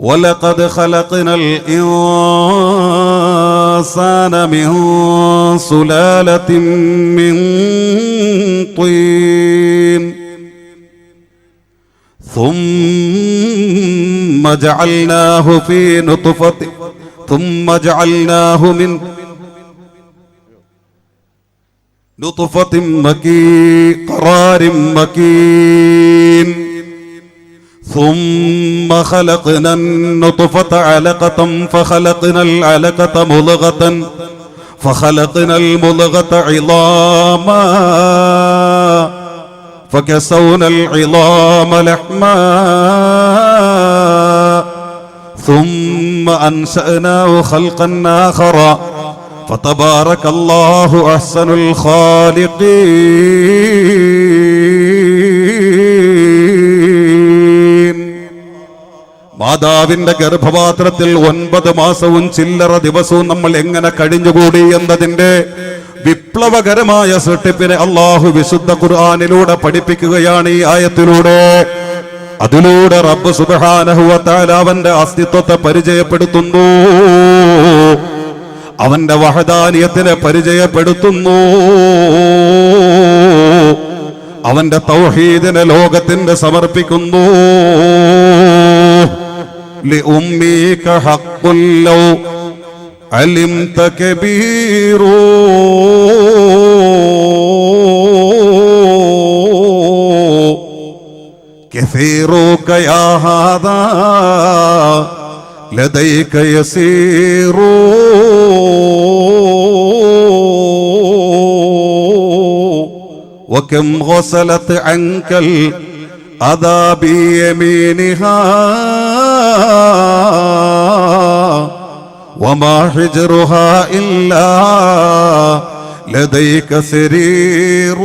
وَلَقَدْ خَلَقْنَا الْإِنسَانَ مِنْ سُلَالَةٍ مِنْ طِينٍ ثُمَّ جَعَلْنَاهُ فِي نُطْفَةٍ ثُمَّ جَعَلْنَاهُ مِنْ نُطْفَةٍ قَرَارٍ مَكِينٍ ثم خلقنا النطفة علقة فخلقنا العلقة مضغة فخلقنا المضغة عظاما فكسونا العظام لحما ثم أنشأناه خلقا آخر فتبارك الله أحسن الخالقين. മാതാവിന്റെ ഗർഭപാത്രത്തിൽ 9 മാസവും ചില്ലറ ദിവസവും നമ്മൾ എങ്ങനെ കഴിഞ്ഞുകൂടി എന്നതിന്റെ വിപ്ലവകരമായ സൃഷ്ടിപ്പിനെ അള്ളാഹു വിശുദ്ധ ഖുർആനിലൂടെ പഠിപ്പിക്കുകയാണ് ഈ ആയത്തിലൂടെ. അതിലൂടെ റബ്ബ് സുബ്ഹാനഹു വ തആല അവന്റെ അസ്തിത്വത്തെ പരിചയപ്പെടുത്തുന്നു, അവന്റെ വഹദാനിയത്തിനെ പരിചയപ്പെടുത്തുന്നു, അവന്റെ തൗഹീദിനെ ലോകത്തിന് സമർപ്പിക്കുന്നു. لأمك حق لو علمت كبير كثيرك يا هذا لديك يسير وكم غسلت عنك الأذى بيمينها وما حجرها إلا لديك سرير.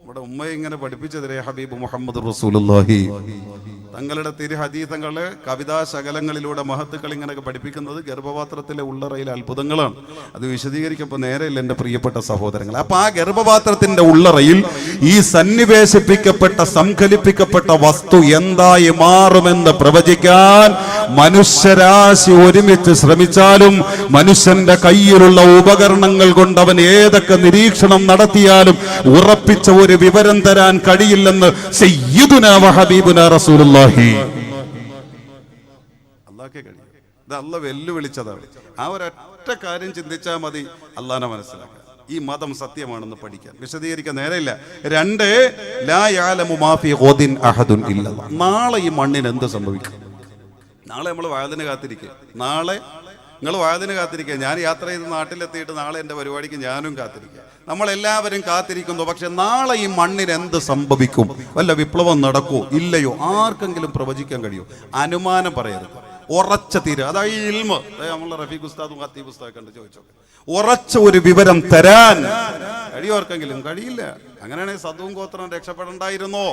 ഇവിടെ ഉമ്മയെ ഇങ്ങനെ പഠിപ്പിച്ചതേ ഹബീബ് മുഹമ്മദ് റസൂലുള്ളാഹി തങ്ങളുടെ തിരു ഹദീഥങ്ങളെ കവിതാ ശകലങ്ങളിലൂടെ മഹത്തുക്കൾ ഇങ്ങനെയൊക്കെ പഠിപ്പിക്കുന്നത് ഗർഭപാത്രത്തിലെ ഉള്ളറയിലെ അത്ഭുതങ്ങളാണ്. അത് വിശദീകരിക്കുമ്പോൾ നേരെയില്ല എൻ്റെ പ്രിയപ്പെട്ട സഹോദരങ്ങൾ. അപ്പൊ ആ ഗർഭപാത്രത്തിന്റെ ഉള്ളറയിൽ ഈ സന്നിവേശിപ്പിക്കപ്പെട്ട സംഘലിപ്പിക്കപ്പെട്ട വസ്തു എന്തായി മാറുമെന്ന് പ്രവചിക്കാൻ മനുഷ്യരാശി ഒരുമിച്ച് ശ്രമിച്ചാലും മനുഷ്യന്റെ കയ്യിലുള്ള ഉപകരണങ്ങൾ കൊണ്ട് അവൻ ഏതൊക്കെ നിരീക്ഷണം നടത്തിയാലും ഉറപ്പിച്ച ഒരു വിവരം തരാൻ കഴിയില്ലെന്ന് സയ്യിദുനാ വ ഹബീബുനാ റസൂലുള്ളാഹി. അല്ലാഹുവേ കഴിയും. ഇത് അല്ലാഹു വെല്ലുവിളിച്ചതാണ്. ആ ഒരൊറ്റ കാര്യം ചിന്തിച്ചാൽ മതി അല്ലാഹനെ മനസ്സിലാക്കാൻ, ഈ മതം സത്യമാണെന്ന് പഠിക്കാൻ. വിശദീകരിക്കാൻ നേരെയില്ല. 2, ലാ യഅലമു മാ ഫീ ഗദിൻ അഹദുൻ ഇല്ലല്ലാഹ്. നാളെ ഈ മണ്ണിന് എന്ത് സംഭവിക്കും? നാളെ നമ്മൾ വഅദിന് കാത്തിരിക്കുക. നാളെ നിങ്ങൾ വഅദിന് കാത്തിരിക്കുക. ഞാൻ യാത്ര ചെയ്ത് നാട്ടിലെത്തിയിട്ട് നാളെ എൻ്റെ പരിപാടിക്ക് ഞാനും കാത്തിരിക്കുക. നമ്മളെല്ലാവരും കാത്തിരിക്കുന്നു. പക്ഷെ നാളെ ഈ മണ്ണിന് എന്ത് സംഭവിക്കും? വല്ല വിപ്ലവം നടക്കുമോ ഇല്ലയോ? ആർക്കെങ്കിലും പ്രവചിക്കാൻ കഴിയുമോ? അനുമാനം പറയരുത്, ഉറച്ച തീര. അതായത് ഈ ഇൽമ നമ്മളെ റഫീഖ് ഉസ്താദും ഖത്തീബ് ഉസ്താദ് കണ്ട് ചോദിച്ചോ, ഉറച്ച ഒരു വിവരം തരാൻ കഴിയോർക്കെങ്കിലും? കഴിയില്ല. അങ്ങനെയാണെങ്കിൽ സദുവും ഗോത്രം രക്ഷപ്പെടണ്ടായിരുന്നോ?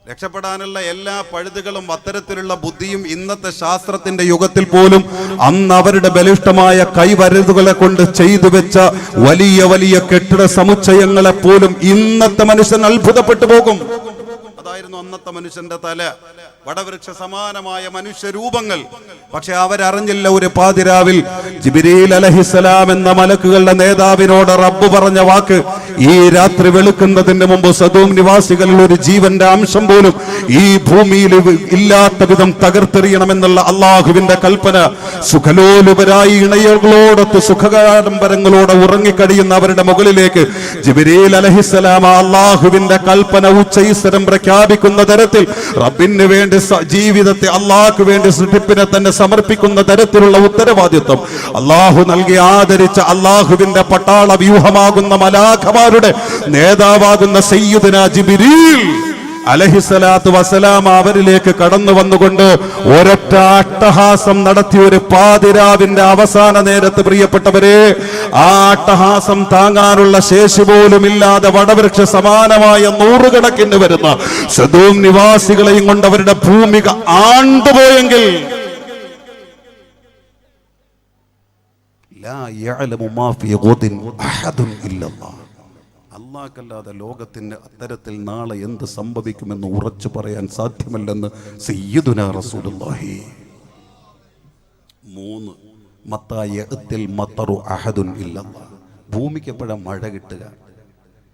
രക്ഷപ്പെടാനുള്ള എല്ലാ പഴുതുകളും അത്തരത്തിലുള്ള ബുദ്ധിയും ഇന്നത്തെ ശാസ്ത്രത്തിന്റെ യുഗത്തിൽ പോലും അന്ന് അവരുടെ ബലിഷ്ഠമായ കൈവരുതുകളെ കൊണ്ട് ചെയ്തു വെച്ച വലിയ വലിയ കെട്ടിട സമുച്ചയങ്ങളെ പോലും ഇന്നത്തെ മനുഷ്യൻ അത്ഭുതപ്പെട്ടു പോകും. അതായിരുന്നു അന്നത്തെ മനുഷ്യന്റെ തല, വടവൃക്ഷ സമാനമായ മനുഷ്യരൂപങ്ങൾ. പക്ഷെ അവരറിഞ്ഞില്ല, ഒരു പാതിരാവിൽ ജിബ്രീൽ അലൈഹിസ്സലാം എന്ന മലക്കുകളുടെ നേതാവിനോട് റബ്ബ് പറഞ്ഞ വാക്ക്, ഈ രാത്രി വെളുക്കുന്നതിന് മുമ്പ് സദൂം നിവാസികളിൽ ഒരു ജീവന്റെ അംശം പോലും ഈ ഭൂമിയിൽ ഇല്ലാത്ത വിധം തകർത്തെറിയണമെന്നുള്ള അള്ളാഹുവിന്റെ കൽപ്പന. സുഖലോലുപരായി ഇണയകളോടൊത്ത് സുഖകാഡംബരങ്ങളോടെ ഉറങ്ങിക്കഴിയുന്ന അവരുടെ മുകളിലേക്ക് ജിബ്രീൽ അലൈഹിസ്സലാം അള്ളാഹുവിന്റെ കൽപ്പന ഉച്ചൈസ്വരം പ്രഖ്യാപിക്കുന്ന തരത്തിൽ റബ്ബിന് വേണ്ടി ജീവിതത്തെ അള്ളാഹ്ക്ക് വേണ്ടി സൃഷ്ടിപ്പിനെ തന്നെ സമർപ്പിക്കുന്ന തരത്തിലുള്ള ഉത്തരവാദിത്വം അള്ളാഹു നൽകി ആദരിച്ച അള്ളാഹുവിന്റെ പട്ടാള വ്യൂഹമാകുന്ന മലാഖമാരുടെ നേതാവാകുന്ന സയ്യിദുനാ ജിബ്രീൽ അലൈഹിസ്സലാത്തു വസ്സലാം അവരിലേക്ക് കടന്നു വന്നുകൊണ്ട് ഒരൊറ്റ അട്ടഹാസം നടത്തിയ ഒരു പാതിരാവിന്റെ അവസാന നേരത്ത്, പ്രിയപ്പെട്ടവരെ, ആ അട്ടഹാസം താങ്ങാനുള്ള ശേഷി പോലും ഇല്ലാതെ വടവൃക്ഷ സമാനമായ 100 കണക്കിന് വരുന്ന സദൂം നിവാസികളെയും കൊണ്ട് അവരുടെ ഭൂമിക ആണ്ടുപോയെങ്കിൽ അല്ലാഹുവല്ലാതെ ലോകത്തിന് അത്തരത്തിൽ നാളെ എന്ത് സംഭവിക്കുമെന്ന് ഉറച്ചു പറയാൻ സാധ്യമല്ലെന്ന് സയ്യിദുനാ റസൂലുള്ളാഹി. 3 മത്താ യഅത്തിൽ മത്തറു അഹദുൻ ഇല്ലല്ലാഹ്. ഭൂമിക്ക് എപ്പോഴാണ് മഴ കിട്ടുക?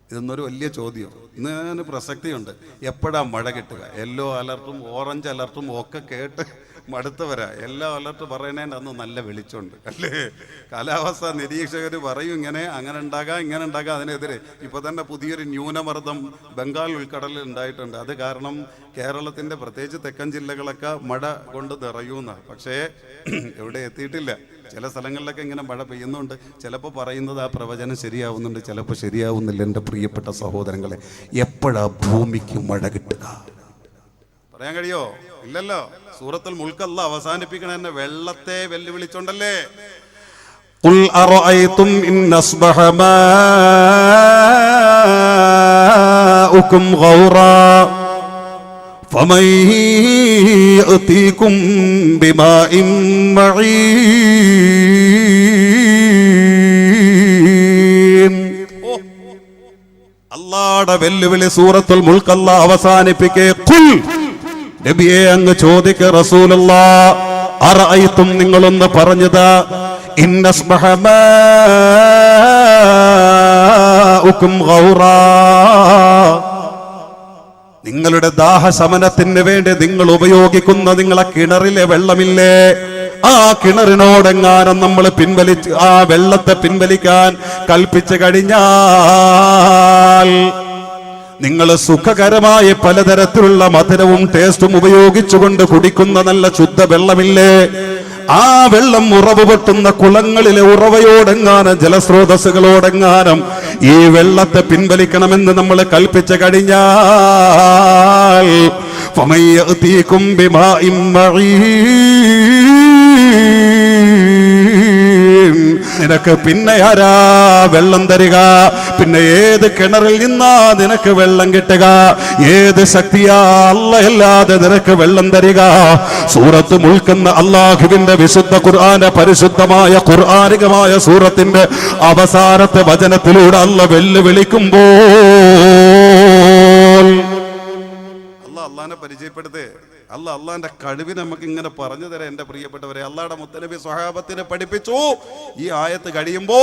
ഇതൊന്നൊരു വലിയ ചോദ്യം. ഇന്ന് പ്രസക്തിയുണ്ട്. എപ്പോഴാണ് മഴ കിട്ടുക? യെല്ലോ അലർട്ടും ഓറഞ്ച് അലർട്ടും ഒക്കെ കേട്ട് മടുത്തവരാ. എല്ലാ അലർട്ട് പറയുന്നതിൻ്റെ അന്ന് നല്ല വെളിച്ചമുണ്ട് അല്ലേ? കാലാവസ്ഥ നിരീക്ഷകർ പറയും അങ്ങനെ ഉണ്ടാകാം ഇങ്ങനെ ഉണ്ടാകാം. അതിനെതിരെ ഇപ്പോൾ തന്നെ പുതിയൊരു ന്യൂനമർദ്ദം ബംഗാൾ ഉൾക്കടലിൽ ഉണ്ടായിട്ടുണ്ട്. അത് കാരണം കേരളത്തിൻ്റെ പ്രത്യേകിച്ച് തെക്കൻ ജില്ലകളൊക്കെ മഴ കൊണ്ട് നിറയുമെന്നാണ്. പക്ഷേ എവിടെ എത്തിയിട്ടില്ല. ചില സ്ഥലങ്ങളിലൊക്കെ ഇങ്ങനെ മഴ പെയ്യുന്നുണ്ട്. ചിലപ്പോൾ പറയുന്നത് ആ പ്രവചനം ശരിയാവുന്നുണ്ട്, ചിലപ്പോൾ ശരിയാവുന്നില്ല. എൻ്റെ പ്രിയപ്പെട്ട സഹോദരങ്ങളെ, എപ്പോഴാ ഭൂമിക്ക് മഴ കിട്ടുക? പറയാൻ കഴിയോ? ഇല്ലല്ലോ. സൂറത്തുൽ മുൽക്ക് അല്ലാഹ് അവസാനിപ്പിക്കണ തന്നെ വെള്ളത്തെ വെല്ലുവിളിച്ചോണ്ടല്ലേ. ഖുൽ അറഅയ്തും ഇൻ അസ്ബഹ മാഉകും ഗൗറാ ഫമൻ യഅതീകും ബിമാഇൻ മഈൻ. അല്ലാഹുവിന്റെ വെല്ലുവിളി സൂറത്തുൽ മുൽക്ക് അല്ലാഹ് അവസാനിപ്പിക്കേ. ഖുൽ, നബിയെ അങ്ങ് ചോദിക്ക റസൂലുള്ളാഹ്, അറഅയ്തും നിങ്ങളൊന്ന് പറഞ്ഞതാ, ഇന്നസ്ബഹ മാഉകും ഗൗറാ, നിങ്ങളുടെ ദാഹശമനത്തിന് വേണ്ടി നിങ്ങൾ ഉപയോഗിക്കുന്ന നിങ്ങളെ കിണറിലെ വെള്ളമില്ലേ, ആ കിണറിനോടെങ്ങാനും നമ്മൾ പിൻവലിച്ച് ആ വെള്ളത്തെ പിൻവലിക്കാൻ കൽപ്പിച്ചു കഴിഞ്ഞാൽ നിങ്ങൾ സുഖകരമായ പലതരത്തിലുള്ള മധുരവും ടേസ്റ്റും ഉപയോഗിച്ചുകൊണ്ട് കുടിക്കുന്ന നല്ല ശുദ്ധ വെള്ളമില്ലേ, ആ വെള്ളം ഉറവ് പൊട്ടുന്ന കുളങ്ങളിലെ ഉറവയോടെങ്ങാനും ജലസ്രോതസ്സുകളോടെങ്ങാനും ഈ വെള്ളത്തെ പിൻവലിക്കണമെന്ന് നമ്മൾ കൽപ്പിച്ചു കഴിഞ്ഞാൽ ഫമൻ യഅതീകും ബിമാഇൻ മഈൻ, നിനക്ക് പിന്നെ ആരാ വെള്ളം തരിക? പിന്നെ ഏത് കിണറിൽ നിന്നാ നിനക്ക് വെള്ളം കിട്ടുക? ഏത് ശക്തിയാ അല്ലാഹുവല്ലാതെ നിനക്ക് വെള്ളം തരിക? സൂറത്ത് മുൽക്കുന്ന അല്ലാഹുവിന്റെ വിശുദ്ധ ഖുർആന്റെ പരിശുദ്ധമായ ഖുർആനികമായ സൂറത്തിന്റെ അവസാനത്തെ വചനത്തിലൂടെ അല്ലാഹ് വെല്ലുവിളിക്കുമ്പോൾ അള്ളാഹിനെ പരിചയപ്പെടുത്തേ. അള്ളാഹിന്റെ കഴിവിനെ നമുക്ക് ഇങ്ങനെ പറഞ്ഞു തരാം. എന്റെ പ്രിയപ്പെട്ടവരെ, അള്ളാഹുടെ മുത്തനബി സ്വഹാബത്തിനെ പഠിപ്പിച്ചു. ഈ ആയത്ത് കഴിയുമ്പോ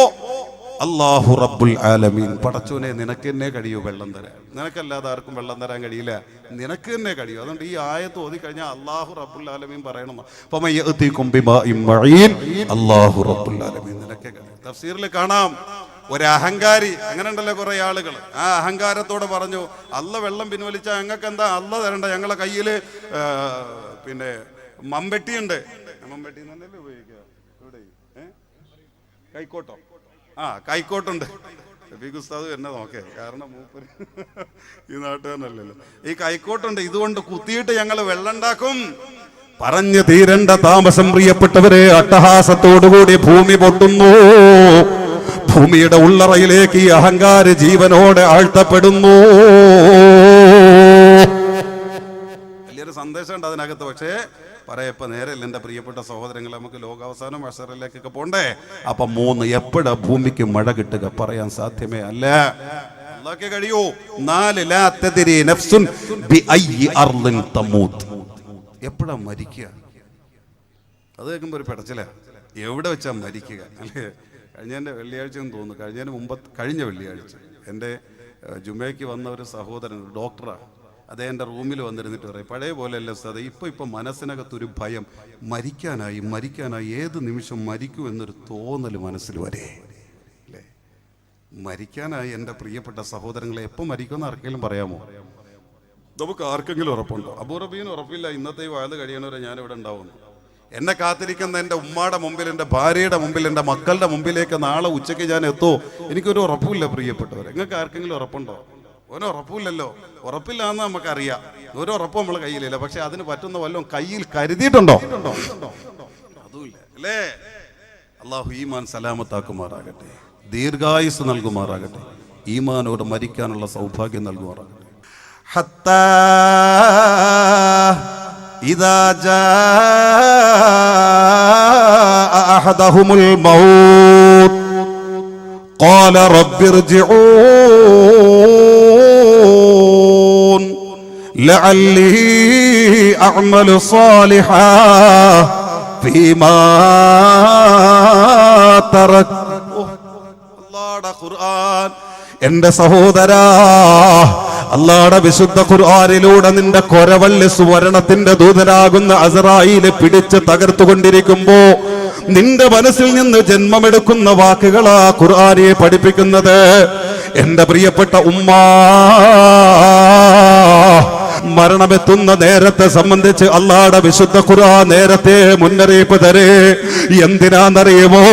അല്ലാഹു റബ്ബുൽ ആലമീൻ, പടച്ചോനെ നിനക്ക് തന്നെ കഴിയൂ വെള്ളം തരാൻ. നിനക്കല്ലാതെ ആർക്കും വെള്ളം തരാൻ കഴിയില്ല, നിനക്ക് തന്നെ കഴിയൂ. അതുകൊണ്ട് ഈ ആയത്ത് ഓതി കഴിഞ്ഞാൽ അല്ലാഹു റബ്ബുൽ ആലമീൻ പറയണം, ഫമൻ യഅതീകും ബിമാഇൻ മഈൻ, അല്ലാഹു റബ്ബുൽ ആലമീൻ നിനക്ക് കഴിയും. തഫ്സീറിൽ കാണാം, ഒരു അഹങ്കാരി, അങ്ങനെ ഉണ്ടല്ലോ കുറെ ആളുകൾ, ആ അഹങ്കാരത്തോടെ പറഞ്ഞു, അല്ല വെള്ളം പിൻവലിച്ചാൽ ഞങ്ങൾക്ക് എന്താ അല്ല തരണ്ട, ഞങ്ങളെ കയ്യിൽ പിന്നെ മമ്പെട്ടിയുണ്ട്. മമ്പെട്ടി എന്നല്ലേ ഉപയോഗിക്കുക ഇവിടെ? കൈക്കോട്ടോ? ആ കൈക്കോട്ടുണ്ട്. ഉസ്താദ് എന്നെ നോക്കേ, കാരണം മൂപ്പര് ഈ നാട്ടുകാരനല്ലല്ലോ. ഈ കൈക്കോട്ടുണ്ട്, ഇതുകൊണ്ട് കുത്തിയിട്ട് ഞങ്ങൾ വെള്ളം ഉണ്ടാക്കും. പറഞ്ഞു തീരണ്ട താമസം പ്രിയപ്പെട്ടവരെ, അട്ടഹാസത്തോടുകൂടി ഭൂമി പൊട്ടുന്നു. ഭൂമിയുടെ ഉള്ളറയിലേക്ക് ഈ അഹങ്കാര ജീവനോടെ ആഴ്ത്തപ്പെടുന്നു. വലിയൊരു സന്ദേശമുണ്ട് അതിനകത്ത്. പക്ഷേ പറയപ്പോ നേരല്ല എൻ്റെ പ്രിയപ്പെട്ട സഹോദരങ്ങൾ, നമുക്ക് ലോകാവസാനം അശറിലേക്കൊക്കെ പോണ്ടേ. അപ്പൊ 3 എപ്പോഴാ ഭൂമിക്ക് മഴ കിട്ടുക? പറയാൻ സാധ്യമേ അല്ല. അല്ലാഹുവേ കഴിയൂ. 4 ലാ തദ്രി നഫ്സുൻ ബിഅയ്യി അർളിൻ തമൂത്ത്, എപ്പോഴാ മരിക്കുക? അത് കേൾക്കുമ്പോൾ ഒരു പെടച്ചില. എവിടെ വെച്ചാ മരിക്കുക അല്ലേ? കഴിഞ്ഞ വെള്ളിയാഴ്ച എന്ന് തോന്നുന്നു, കഴിഞ്ഞ വെള്ളിയാഴ്ച എൻ്റെ ജുമയ്ക്ക് വന്ന ഒരു സഹോദരൻ, ഡോക്ടറാണ്. അതേ എൻ്റെ റൂമിൽ വന്നിരുന്നിട്ട് പറയും, പഴയ പോലെയല്ല സാറേ, ഇപ്പം മനസ്സിനകത്തൊരു ഭയം, മരിക്കാനായി ഏത് നിമിഷം മരിക്കൂ എന്നൊരു തോന്നൽ മനസ്സിൽ വരെ അല്ലേ? മരിക്കാനായി എൻ്റെ പ്രിയപ്പെട്ട സഹോദരങ്ങളെ, എപ്പോൾ മരിക്കുമെന്ന് ആർക്കെങ്കിലും പറയാമോ? നമുക്ക് ആർക്കെങ്കിലും ഉറപ്പുണ്ടോ? അബൂറബീന് ഉറപ്പില്ല. ഇന്നത്തെ വാത് കഴിയണവരെ ഞാനിവിടെ ഉണ്ടാവുന്നു. എന്നെ കാത്തിരിക്കുന്ന എൻ്റെ ഉമ്മയുടെ മുമ്പിൽ, എൻ്റെ ഭാര്യയുടെ മുമ്പിൽ, എൻ്റെ മക്കളുടെ മുമ്പിലേക്ക് നാളെ ഉച്ചയ്ക്ക് ഞാൻ എത്തുമോ? എനിക്കൊരു ഉറപ്പില്ല പ്രിയപ്പെട്ടവരെ. നിങ്ങൾക്ക് ആർക്കെങ്കിലും ഉറപ്പുണ്ടോ? ഒരു ഉറപ്പില്ലല്ലോ. ഉറപ്പില്ല എന്ന് നമുക്കറിയാം, ഒരു ഉറപ്പ് നമ്മളെ കയ്യിലില്ല. പക്ഷെ അതിന് പറ്റുന്ന വല്ലതും കയ്യിൽ കരുതിയിട്ടുണ്ടോ? അതുമില്ല അല്ലേ? അള്ളാഹു ഈമാൻ സലാമത്താക്കുമാറാകട്ടെ, ദീർഘായുസ് നൽകുമാറാകട്ടെ, ഈമാനോട് മരിക്കാനുള്ള സൗഭാഗ്യം നൽകുമാറാകട്ടെ. ഹത്താ ഇദാ ജാഅ അഹദഹുമുൽ മൗത്ത് ഖാല റബ്ബിർജിഊൻ ലഅല്ലി അഅമലു സാലിഹാ ഫീമാ തറക്. അല്ലാഹുവിന്റെ ഖുർആൻ എന്റെ സഹോദരാ, അല്ലാഹുവിന്റെ വിശുദ്ധ ഖുർആനിലൂടെ നിന്റെ കൊരവള്ളി സുവർണത്തിന്റെ ദൂതനാകുന്ന അസ്രായീല് പിടിച്ച് തകർത്തുകൊണ്ടിരിക്കുമ്പോ നിന്റെ മനസ്സിൽ നിന്ന് ജന്മമെടുക്കുന്ന വാക്കുകളാ ഖുർആനെ പഠിപ്പിക്കുന്നത്. എന്റെ പ്രിയപ്പെട്ട ഉമ്മാ, മരണമെത്തുന്ന നേരത്തെ സംബന്ധിച്ച് അല്ലാഹുവിന്റെ വിശുദ്ധ ഖുർആൻ നേരത്തെ മുന്നറിയിപ്പ് തരേ. എന്തിനാന്നറിയുമോ?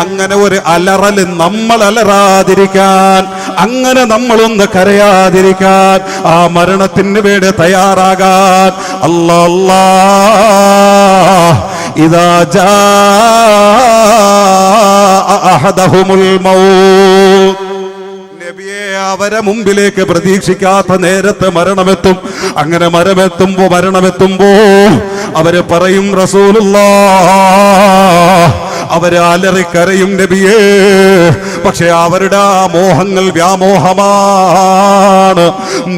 അങ്ങനെ ഒരു അലറൽ നമ്മൾ അലറാതിരിക്കാൻ, അങ്ങനെ നമ്മളൊന്ന് കരയാതിരിക്കാൻ, ആ മരണത്തിന് വേണ്ടി തയ്യാറാകാൻ. അല്ലാ ഇദാ ജാഅ അഹദഹുമുൽ മൗത്ത്, നബിയെ അവരെ മുമ്പിലേക്ക് പ്രതീക്ഷിക്കാത്ത നേരത്തെ മരണമെത്തും. അങ്ങനെ മരണമെത്തുമ്പോ അവര് പറയും റസൂലുള്ളാഹ്, അവര് അലറിക്കരയും നബിയേ. പക്ഷെ അവരുടെ ആ മോഹങ്ങൾ വ്യാമോഹമാണ്,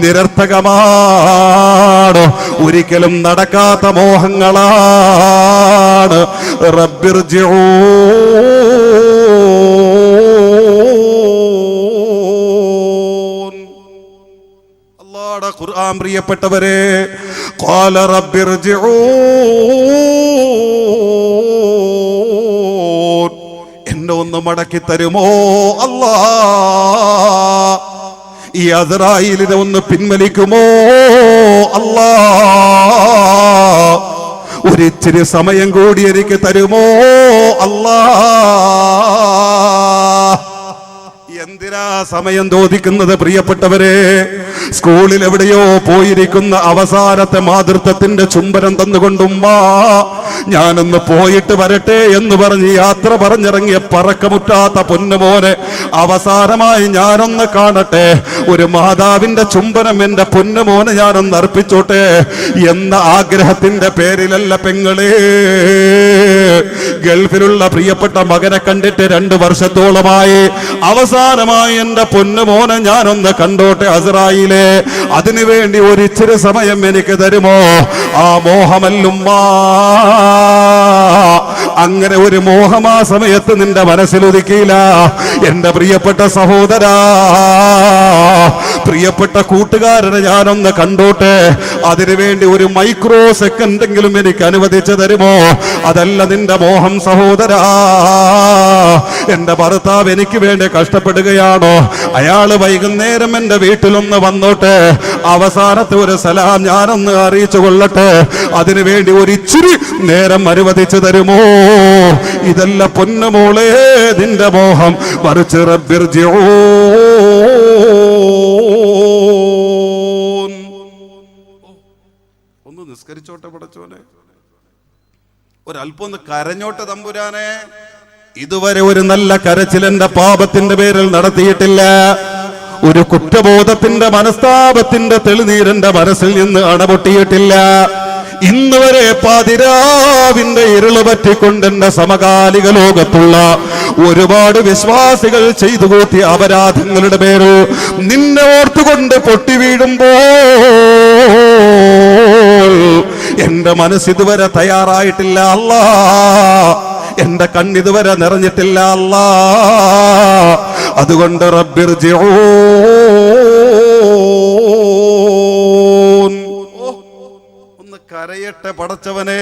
നിരർത്ഥകമാണ്, ഒരിക്കലും നടക്കാത്ത മോഹങ്ങളാണ്. റബ്ബിർജിഊൻ, അല്ലാഹുവിന്റെ ഖുർആൻ പ്രിയപ്പെട്ടവരെ, ഖാല റബ്ബിർജിഊൻ, എന്നെ ഒന്ന് മടക്കി തരുമോ അല്ലാ? ഈ അസ്രായീലിനെ ഒന്ന് പിൻവലിക്കുമോ അല്ലാ? ഒരിച്ചിരി സമയം കൂടി എനിക്ക് തരുമോ അല്ലാ? എന്തിനാ സമയം ചോദിക്കുന്നത് പ്രിയപ്പെട്ടവരെ? സ്കൂളിൽ എവിടെയോ പോയിരിക്കുന്ന അവസാനത്തെ മാതൃത്വത്തിന്റെ ചുംബനം തന്നുകൊണ്ടുമ്മ ഞാനൊന്ന് പോയിട്ട് വരട്ടെ എന്ന് പറഞ്ഞ് യാത്ര പറഞ്ഞിറങ്ങിയ പറക്കമുറ്റാത്ത പൊന്നുമോനെ അവസാനമായി ഞാനൊന്ന് കാണട്ടെ, ഒരു മാതാവിന്റെ ചുംബനം എന്റെ പൊന്നുമോനെ ഞാനൊന്ന് അർപ്പിച്ചോട്ടെ എന്ന ആഗ്രഹത്തിന്റെ പേരിലല്ല പെങ്ങളെ. ഗൾഫിലുള്ള പ്രിയപ്പെട്ട മകനെ കണ്ടിട്ട് 2 വർഷത്തോളമായി, അവസാനമായി എന്റെ പൊന്നുമോനെ ഞാനൊന്ന് കണ്ടോട്ടെ അസ്രായീലേ, അതിനുവേണ്ടി ഒരിച്ചിരി സമയം എനിക്ക് തരുമോ? ആ മോഹമല്ലുമ്മാ, അങ്ങനെ ഒരു മോഹം ആ സമയത്ത് നിന്റെ മനസ്സിലൊതുക്കിയില്ല. എന്റെ പ്രിയപ്പെട്ട സഹോദരാ, പ്രിയപ്പെട്ട കൂട്ടുകാരനെ ഞാനൊന്ന് കണ്ടോട്ടെ, അതിനുവേണ്ടി ഒരു മൈക്രോ സെക്കൻഡെങ്കിലും എനിക്ക് അനുവദിച്ചു തരുമോ? അതല്ല നിന്റെ മോഹം സഹോദരാ. എന്റെ ഭർത്താവ് എനിക്ക് വേണ്ടി കഷ്ടപ്പെടുകയാണോ? അയാള് വൈകുന്നേരം എന്റെ വീട്ടിലൊന്ന് വന്നോട്ടെ, അവസാനത്തെ ഒരു സലാം ഞാനൊന്ന് അറിയിച്ചു കൊള്ളട്ടെ, അതിനുവേണ്ടി ഒരിച്ചിരി നേരം അനുവദിച്ചു തരുമോ? ഇതല്ല പൊന്നുമോളെ നിന്റെ മോഹം, മറിച്ച് റബ്ബിർജിഊൻ. ഒന്ന് നിസ്കരിച്ചോട്ടെ പടച്ചോനെ, ഒരല്പം ഒന്ന് കരഞ്ഞോട്ടെ തമ്പുരാനെ. ഇതുവരെ ഒരു നല്ല കരച്ചിൽ എന്റെ പാപത്തിന്റെ പേരിൽ നടത്തിയിട്ടില്ല. ഒരു കുറ്റബോധത്തിന്റെ മനസ്താപത്തിന്റെ തെളിനീരന്റെ മനസ്സിൽ നിന്ന് അണപൊട്ടിയിട്ടില്ല. ഇന്ന് വരെ പാതിരാവിന്റെ ഇരുള് പറ്റിക്കൊണ്ട് എന്റെ സമകാലിക ലോകത്തുള്ള ഒരുപാട് വിശ്വാസികൾ ചെയ്തു കൂട്ടിയ അപരാധങ്ങളുടെ പേരിൽ നിന്നെ ഓർത്തുകൊണ്ട് പൊട്ടി വീഴുമ്പോൾ എന്റെ മനസ്സിതുവരെ തയ്യാറായിട്ടില്ല അല്ലാ, എന്റെ കണ്ണിതുവരെ നിറഞ്ഞിട്ടില്ല അല്ലാ. അതുകൊണ്ട് റബ്ബിർജിഊൻ, ഒന്ന് കരയട്ടെ പടച്ചവനെ,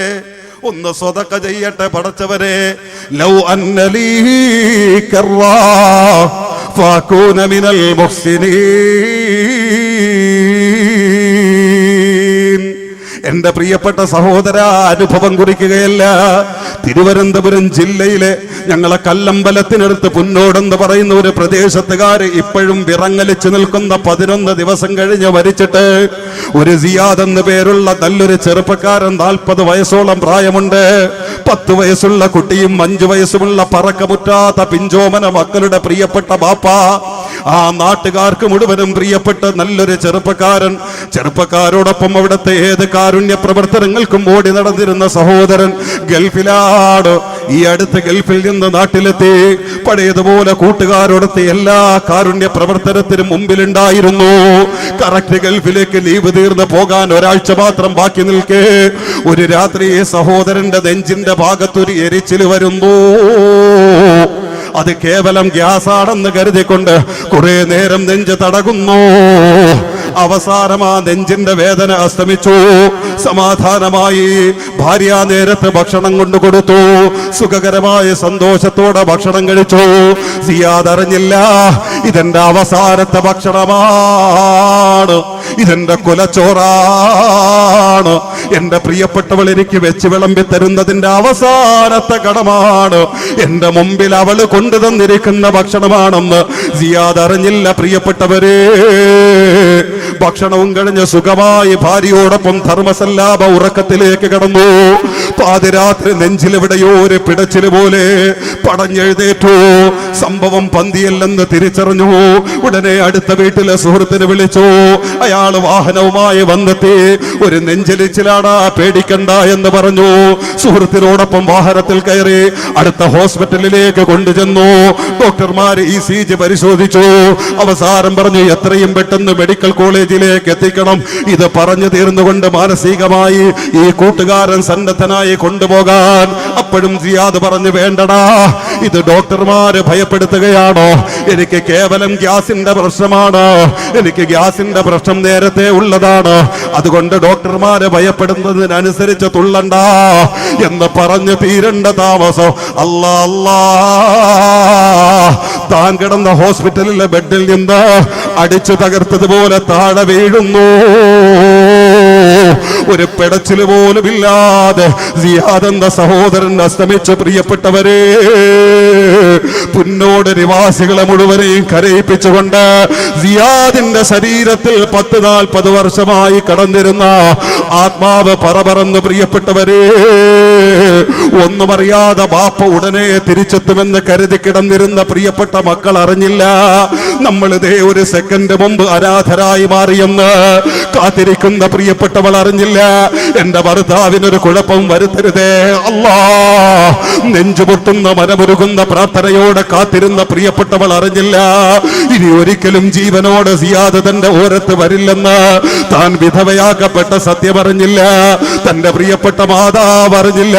ഒന്ന് സ്വതക്ക ചെയ്യട്ടെ പടച്ചവനെ. ലൗ അന്നലീ കർറാ ഫഅകൂന മിനൽ മുഹ്സിനീൻ. എന്റെ പ്രിയപ്പെട്ട സഹോദര, അനുഭവം കുറിക്കുകയല്ല. തിരുവനന്തപുരം ജില്ലയിലെ ഞങ്ങളെ കല്ലമ്പലത്തിനടുത്ത് പുന്നോടെന്ന് പറയുന്ന ഒരു പ്രദേശത്തുകാര് ഇപ്പോഴും വിറങ്ങലിച്ചു നിൽക്കുന്ന 11 ദിവസം കഴിഞ്ഞ് മരിച്ചിട്ട് ഒരു സിയാദ് എന്ന് പേരുള്ള നല്ലൊരു ചെറുപ്പക്കാരൻ, 40 വയസ്സോളം പ്രായമുണ്ട്. 10 വയസ്സുള്ള കുട്ടിയും 5 വയസ്സുമുള്ള പറക്കമുറ്റാത്ത പിഞ്ചോമന മക്കളുടെ പ്രിയപ്പെട്ട ബാപ്പ, ആ നാട്ടുകാർക്ക് മുഴുവനും പ്രിയപ്പെട്ട നല്ലൊരു ചെറുപ്പക്കാരൻ. ചെറുപ്പക്കാരോടൊപ്പം അവിടുത്തെ ഏത് കാരുണ്യ കാരുണ്യ പ്രവർത്തനങ്ങൾക്കും ഓടി നടന്നിരുന്ന സഹോദരൻ ഗൾഫിലാണ്. ഈ അടുത്ത് ഗൾഫിൽ നിന്ന് നാട്ടിലെത്തി. പഴയതുപോലെ കൂട്ടുകാരോടൊത്ത് എല്ലാ കാരുണ്യ പ്രവർത്തനത്തിനും മുമ്പിലുണ്ടായിരുന്നു. കറക്റ്റ് ഗൾഫിലേക്ക് ലീവ് തീർന്ന് പോകാൻ ഒരാഴ്ച മാത്രം ബാക്കി നിൽക്കെ ഒരു രാത്രി സഹോദരന്റെ നെഞ്ചിന്റെ ഭാഗത്തൊരു എരിച്ചിൽ വരുന്നു. അത് കേവലം ഗ്യാസാണെന്ന് കരുതിക്കൊണ്ട് കുറെ നേരം നെഞ്ച് തടകുന്നു. അവസാനം ആ നെഞ്ചിന്റെ വേദന അസ്തമിച്ചു. സമാധാനമായി ഭാര്യ നേരത്തെ ഭക്ഷണം കൊണ്ടു കൊടുത്തു. സുഖകരമായ സന്തോഷത്തോടെ ഭക്ഷണം കഴിച്ചു. സിയാദ് അറിഞ്ഞില്ല ഇതെന്റെ അവസാനത്തെ ഭക്ഷണമാണ്, ഇതെന്റെ കുലച്ചോറാണ്, എന്റെ പ്രിയപ്പെട്ടവൾ എനിക്ക് വെച്ച് വിളമ്പി തരുന്നതിന്റെ അവസാനത്തെ കടമാണ്, എന്റെ മുമ്പിൽ അവള് കൊണ്ടുതന്നിരിക്കുന്ന ഭക്ഷണമാണെന്ന് സിയാദ് അറിഞ്ഞില്ല. പ്രിയപ്പെട്ടവരെ, ഭക്ഷണവും കഴിഞ്ഞ് സുഖമായി ഭാര്യയോടൊപ്പം ധർമ്മസല്ലാപ ഉറക്കത്തിലേക്ക് കടന്നു. പാതിരാത്രി നെഞ്ചിലെവിടെയോ ഒരു പിടച്ചില് പോലെ പടഞ്ഞെഴുന്നേറ്റു. സംഭവം പന്തിയല്ലെന്ന് തിരിച്ചറിഞ്ഞു. ഉടനെ അടുത്ത വീട്ടിലെ സുഹൃത്തിനെ വിളിച്ചു. അയാൾ വാഹനവുമായി വന്നെത്തി. ഒരു നെഞ്ചലിച്ചിലാണ്, പേടിക്കണ്ട എന്ന് പറഞ്ഞു. സുഹൃത്തിനോടൊപ്പം വാഹനത്തിൽ കയറി അടുത്ത ഹോസ്പിറ്റലിലേക്ക് കൊണ്ടുചെന്നു. ഡോക്ടർമാർ ECG പരിശോധിച്ചു. അവസാനം പറഞ്ഞു എത്രയും പെട്ടെന്ന് മെഡിക്കൽ കോളേജിലേക്ക് എത്തിക്കണം. ഇത് പറഞ്ഞു തീർന്നുകൊണ്ട് മാനസികമായി ഈ കൂട്ടുകാരൻ സന്നദ്ധനായി കൊണ്ടുപോകാൻ. അപ്പോഴും സിയാദ് പറഞ്ഞു വേണ്ടടാ, ഇത് ഡോക്ടർമാര് ഭയപ്പെടുത്തുകയാണോ? എനിക്ക് കേവലം ഗ്യാസിന്റെ പ്രശ്നമാണ്, എനിക്ക് ഗ്യാസിന്റെ പ്രശ്നം നേരത്തെ ഉള്ളതാണ്, അതുകൊണ്ട് ഡോക്ടർമാര് ഭയപ്പെടുന്നതിനനുസരിച്ച് തുള്ളണ്ട എന്ന് പറഞ്ഞു തീരണ്ട താമസം. അല്ലാ, താൻ കിടന്ന ഹോസ്പിറ്റലിലെ ബെഡിൽ നിന്ന് അടിച്ചു തകർത്തതുപോലെ താഴെ വീഴുന്നു. ഒരു പിടച്ചില് പോലും ഇല്ലാതെ സിയാദ് എന്ന സഹോദരൻ അസ്തമിച്ചു. പ്രിയപ്പെട്ടവരെ, പുന്നോട് നിവാസികളെ മുഴുവനെയും കരയിപ്പിച്ചുകൊണ്ട് സിയാദിന്റെ ശരീരത്തിൽ 10-40 വർഷമായി കടന്നിരുന്ന ആത്മാവ് പറന്ന്. പ്രിയപ്പെട്ടവരെ, ഒന്നും അറിയാതെ ബാപ്പ ഉടനെ തിരിച്ചെത്തുമെന്ന് കരുതി കിടന്നിരുന്ന പ്രിയപ്പെട്ട മക്കൾ അറിഞ്ഞില്ല നമ്മൾ ഇതേ ഒരു സെക്കൻഡ് മുമ്പ് അനാഥരായി മാറിയെന്ന്. കാത്തിരിക്കുന്ന പ്രിയപ്പെട്ടവൾ അറിഞ്ഞില്ല എന്റെ ഭർത്താവിനൊരു കുഴപ്പം വരുത്തരുതേ അല്ലാ. നെഞ്ചുപൊട്ടുന്ന മനമുരുകുന്ന പ്രാർത്ഥനയോടെ കാത്തിരുന്ന പ്രിയപ്പെട്ടവൾ അറിഞ്ഞില്ല ഇനി ഒരിക്കലും ജീവനോട് സിയാദ് തന്റെ ഓരത്ത് വരില്ലെന്ന്. താൻ വിധവയാക്കപ്പെട്ട സത്യമറിഞ്ഞില്ല. തന്റെ പ്രിയപ്പെട്ട മാതാവ് അറിഞ്ഞില്ല.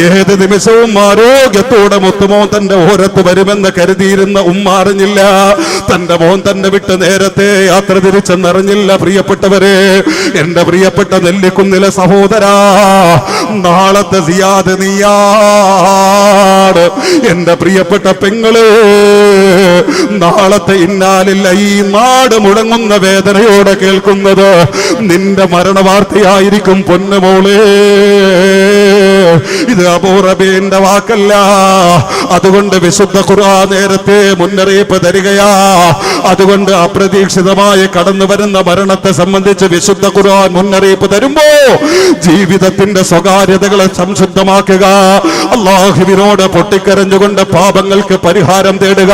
ഏത് നിമിഷവും ആരോഗ്യത്തോടെ മുത്തുമോൻ തന്റെ ഓരത്ത് വരുമെന്ന് കരുതിയിരുന്ന ഉമ്മ അറിഞ്ഞില്ല. തന്റെ മോൻ തന്നെ വിട്ട് നേരത്തെ യാത്ര തിരിച്ചെന്നറിഞ്ഞില്ല. പ്രിയപ്പെട്ടവരെ, എന്റെ പ്രിയപ്പെട്ട നെല്ലിക്കുന്നിലെ സഹോദരാ, നാളത്തെ സിയാദ് നീയാണ്. എന്റെ പ്രിയപ്പെട്ട പെങ്ങള്, നാളത്തെ ഇന്നാലില്ല ഈ നാട് മുടങ്ങുന്ന വേദനയോടെ കേൾക്കുന്നത് നിന്റെ മരണവാർത്തയായിരിക്കും പൊന്നുമോളെ. ഇത് അബൂറബീന്റെ വാക്കല്ല. അതുകൊണ്ട് വിശുദ്ധ ഖുർആൻ നേരത്തെ മുന്നറിയിപ്പ് തരികയാ. അതുകൊണ്ട് അപ്രതീക്ഷിതമായി കടന്നു വരുന്ന മരണത്തെ സംബന്ധിച്ച് വിശുദ്ധ ഖുർആൻ മുന്നറിയിപ്പ് തരുമ്പോ ജീവിതത്തിന്റെ സ്വകാര്യതകളെ സംശുദ്ധമാക്കുക, അല്ലാഹുവിനോട് പൊട്ടിക്കരഞ്ഞുകൊണ്ട് പാപങ്ങൾക്ക് പരിഹാരം തേടുക,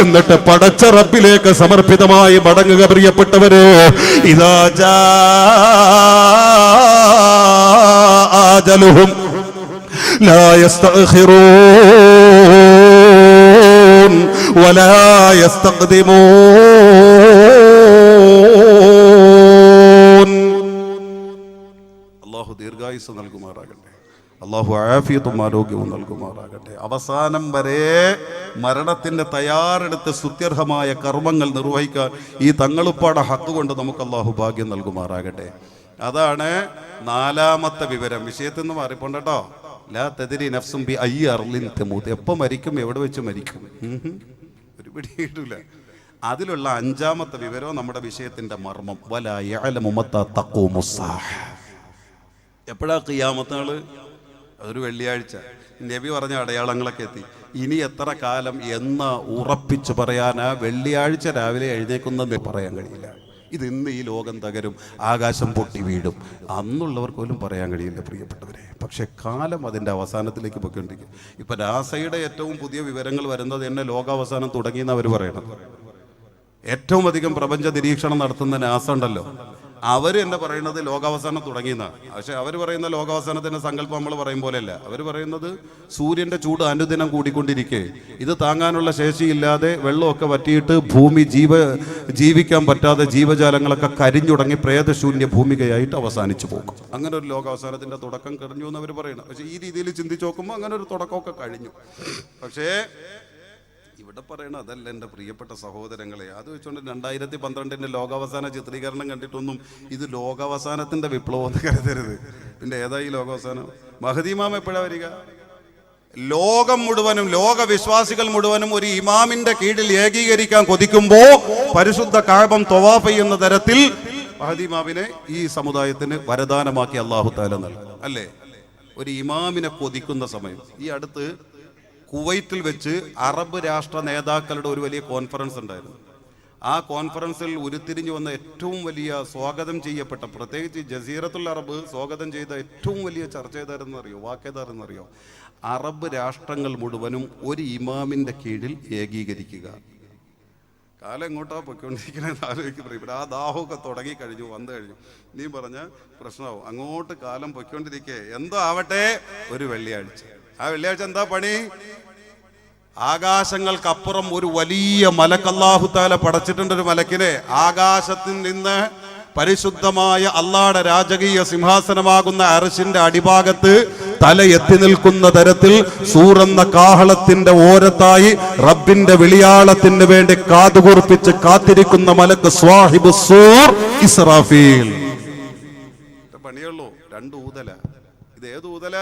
എന്നിട്ട് പടച്ച റബ്ബിലേക്ക് സമർപ്പിതമായി മടങ്ങുക. പ്രിയപ്പെട്ടവര്, ഇദാ ജാ അജലുഹും ലാ യസ്തഖിറൂൻ വലാ യസ്തഖ്ദിമൂൻ. അല്ലാഹു ദീർഘായുസ്സ് നൽകുമാറാകട്ടെ. അല്ലാഹു ആഫിയത്തും ആരോഗ്യവും നൽകുമാറാകട്ടെ. അവസാനം വരെ മരണത്തിന്റെ തയ്യാറെടുത്ത് സ്തുത്യർഹമായ കർമ്മങ്ങൾ നിർവഹിക്കാൻ ഈ തങ്ങളുപ്പാട ഹക്ക് കൊണ്ട് നമുക്ക് അല്ലാഹു ഭാഗ്യം നൽകുമാറാകട്ടെ. അതാണ് 4ാമത്തെ വിവരം. വിഷയത്തിൽ നിന്ന് മാറിപ്പോണ്ടോ. ലാ തദ്രി നഫ്സും ബി അയ്യി അർളിൻ തമൂത്ത്. എപ്പോൾ മരിക്കും, എവിടെ വെച്ച് മരിക്കും, ഒരു പിടിയിട്ടില്ല. അതിലുള്ള 5ാമത്തെ വിവരവും നമ്മുടെ വിഷയത്തിന്റെ മർമ്മം. വലാ യഅലമു മത്താ തഖൂമുസ്സാഹ. എപ്പോഴാ ഖിയാമത്ത് നാള്? അതൊരു വെള്ളിയാഴ്ച. നബി പറഞ്ഞ അടയാളങ്ങളൊക്കെ എത്തി. ഇനി എത്ര കാലം എന്ന് ഉറപ്പിച്ചു പറയാനാ വെള്ളിയാഴ്ച രാവിലെ എഴുന്നേക്കുന്നത് പറയാൻ കഴിയില്ല. ഇത് ഇന്ന് ഈ ലോകം തകരും, ആകാശം പൊട്ടി വീഴും, അന്നുള്ളവർക്ക് പോലും പറയാൻ കഴിയില്ല പ്രിയപ്പെട്ടവരെ. പക്ഷെ കാലം അതിൻ്റെ അവസാനത്തിലേക്ക് പോയിക്കൊണ്ടിരിക്കും. ഇപ്പം നാസയുടെ ഏറ്റവും പുതിയ വിവരങ്ങൾ വരുന്നത് എന്നെ ലോകാവസാനം തുടങ്ങിയെന്ന് അവർ പറയണം. ഏറ്റവും അധികം പ്രപഞ്ച നിരീക്ഷണം നടത്തുന്ന നാസ ഉണ്ടല്ലോ, അവർ എന്നെ പറയുന്നത് ലോകാവസാനം തുടങ്ങിയെന്നാണ്. പക്ഷെ അവർ പറയുന്ന ലോകാവസാനത്തിൻ്റെ സങ്കല്പം നമ്മൾ പറയും പോലെയല്ല. അവർ പറയുന്നത് സൂര്യൻ്റെ ചൂട് അനുദിനം കൂടിക്കൊണ്ടിരിക്കെ ഇത് താങ്ങാനുള്ള ശേഷിയില്ലാതെ വെള്ളമൊക്കെ വറ്റിയിട്ട് ഭൂമി ജീവിക്കാൻ പറ്റാതെ ജീവജാലങ്ങളൊക്കെ കരിഞ്ഞുടങ്ങി പ്രേതശൂന്യ ഭൂമികയായിട്ട് അവസാനിച്ചു പോകും. അങ്ങനെ ഒരു ലോകാവസാനത്തിൻ്റെ തുടക്കം കഴിഞ്ഞു എന്ന് അവർ പറയണം. പക്ഷേ ഈ രീതിയിൽ ചിന്തിച്ച് നോക്കുമ്പോൾ അങ്ങനെ ഒരു തുടക്കമൊക്കെ കഴിഞ്ഞു. പക്ഷേ ഇവിടെ പറയണ അതല്ല എൻ്റെ പ്രിയപ്പെട്ട സഹോദരങ്ങളെ. അത് വെച്ചുകൊണ്ട് 2012 ലോകാവസാന ചിത്രീകരണം കണ്ടിട്ടൊന്നും ഇത് ലോകാവസാനത്തിൻ്റെ വിപ്ലവം എന്ന് കരുതരുത്. പിന്നെ ഏതാ ഈ ലോകാവസാനം? മഹദി ഇമാം എപ്പോഴാണ് വരിക? ലോകം മുഴുവനും, ലോകവിശ്വാസികൾ മുഴുവനും ഒരു ഇമാമിന്റെ കീഴിൽ ഏകീകരിക്കാൻ കൊതിക്കുമ്പോൾ പരിശുദ്ധ കഅബ തവാഫ് ചെയ്യുന്ന തരത്തിൽ മഹദി ഇമാമിനെ ഈ സമുദായത്തിന് വരദാനമാക്കി അല്ലാഹു തആല നൽകും. അല്ലേ? ഒരു ഇമാമിനെ കൊതിക്കുന്ന സമയം. ഈ അടുത്ത് കുവൈറ്റിൽ വെച്ച് അറബ് രാഷ്ട്ര നേതാക്കളുടെ ഒരു വലിയ കോൺഫറൻസ് ഉണ്ടായിരുന്നു. ആ കോൺഫറൻസിൽ ഉരുത്തിരിഞ്ഞു വന്ന ഏറ്റവും വലിയ സ്വാഗതം ചെയ്യപ്പെട്ട, പ്രത്യേകിച്ച് ജസീറത്തുൽ അറബ് സ്വാഗതം ചെയ്ത ഏറ്റവും വലിയ ചർച്ച ഏതായിരുന്നറിയോ, വാക്കേതായിരുന്നറിയോ? അറബ് രാഷ്ട്രങ്ങൾ മുഴുവനും ഒരു ഇമാമിൻ്റെ കീഴിൽ ഏകീകരിക്കുക. കാലം എങ്ങോട്ടാ പൊയ്ക്കൊണ്ടിരിക്കണമെന്ന് ആലോചിക്കും. ഇവിടെ ആ ദാഹമൊക്കെ തുടങ്ങിക്കഴിഞ്ഞു, വന്നു കഴിഞ്ഞു. നീ പറഞ്ഞ പ്രശ്നമാവും. അങ്ങോട്ട് കാലം പൊയ്ക്കൊണ്ടിരിക്കേ. എന്തോ ആവട്ടെ, ഒരു വെള്ളിയാഴ്ച. ആ വെള്ളിയാഴ്ച എന്താ പണി? ആകാശങ്ങൾക്കപ്പുറം ഒരു വലിയ മലക്ക് അല്ലാഹു തആല പടച്ചിട്ടുണ്ട്. ഒരു മലക്കിനെ ആകാശത്തിൽ നിന്ന് പരിശുദ്ധമായ അല്ലാഹുവിന്റെ രാജകീയ സിംഹാസനമാകുന്ന അർശിന്റെ അടിഭാഗത്ത് തല എത്തി നിൽക്കുന്ന തരത്തിൽ സൂറെന്ന കാഹളത്തിന്റെ ഓരത്തായി റബ്ബിന്റെ വിളിയാളത്തിന് വേണ്ടി കാതുകൂർപ്പിച്ച് കാത്തിരിക്കുന്ന മലക്ക് സ്വാഹിബു സൂർ ഇസ്രാഫീൽ. പണിയുള്ളൂ, 2 ഊതല. ഇത് ഏത് ഊതല?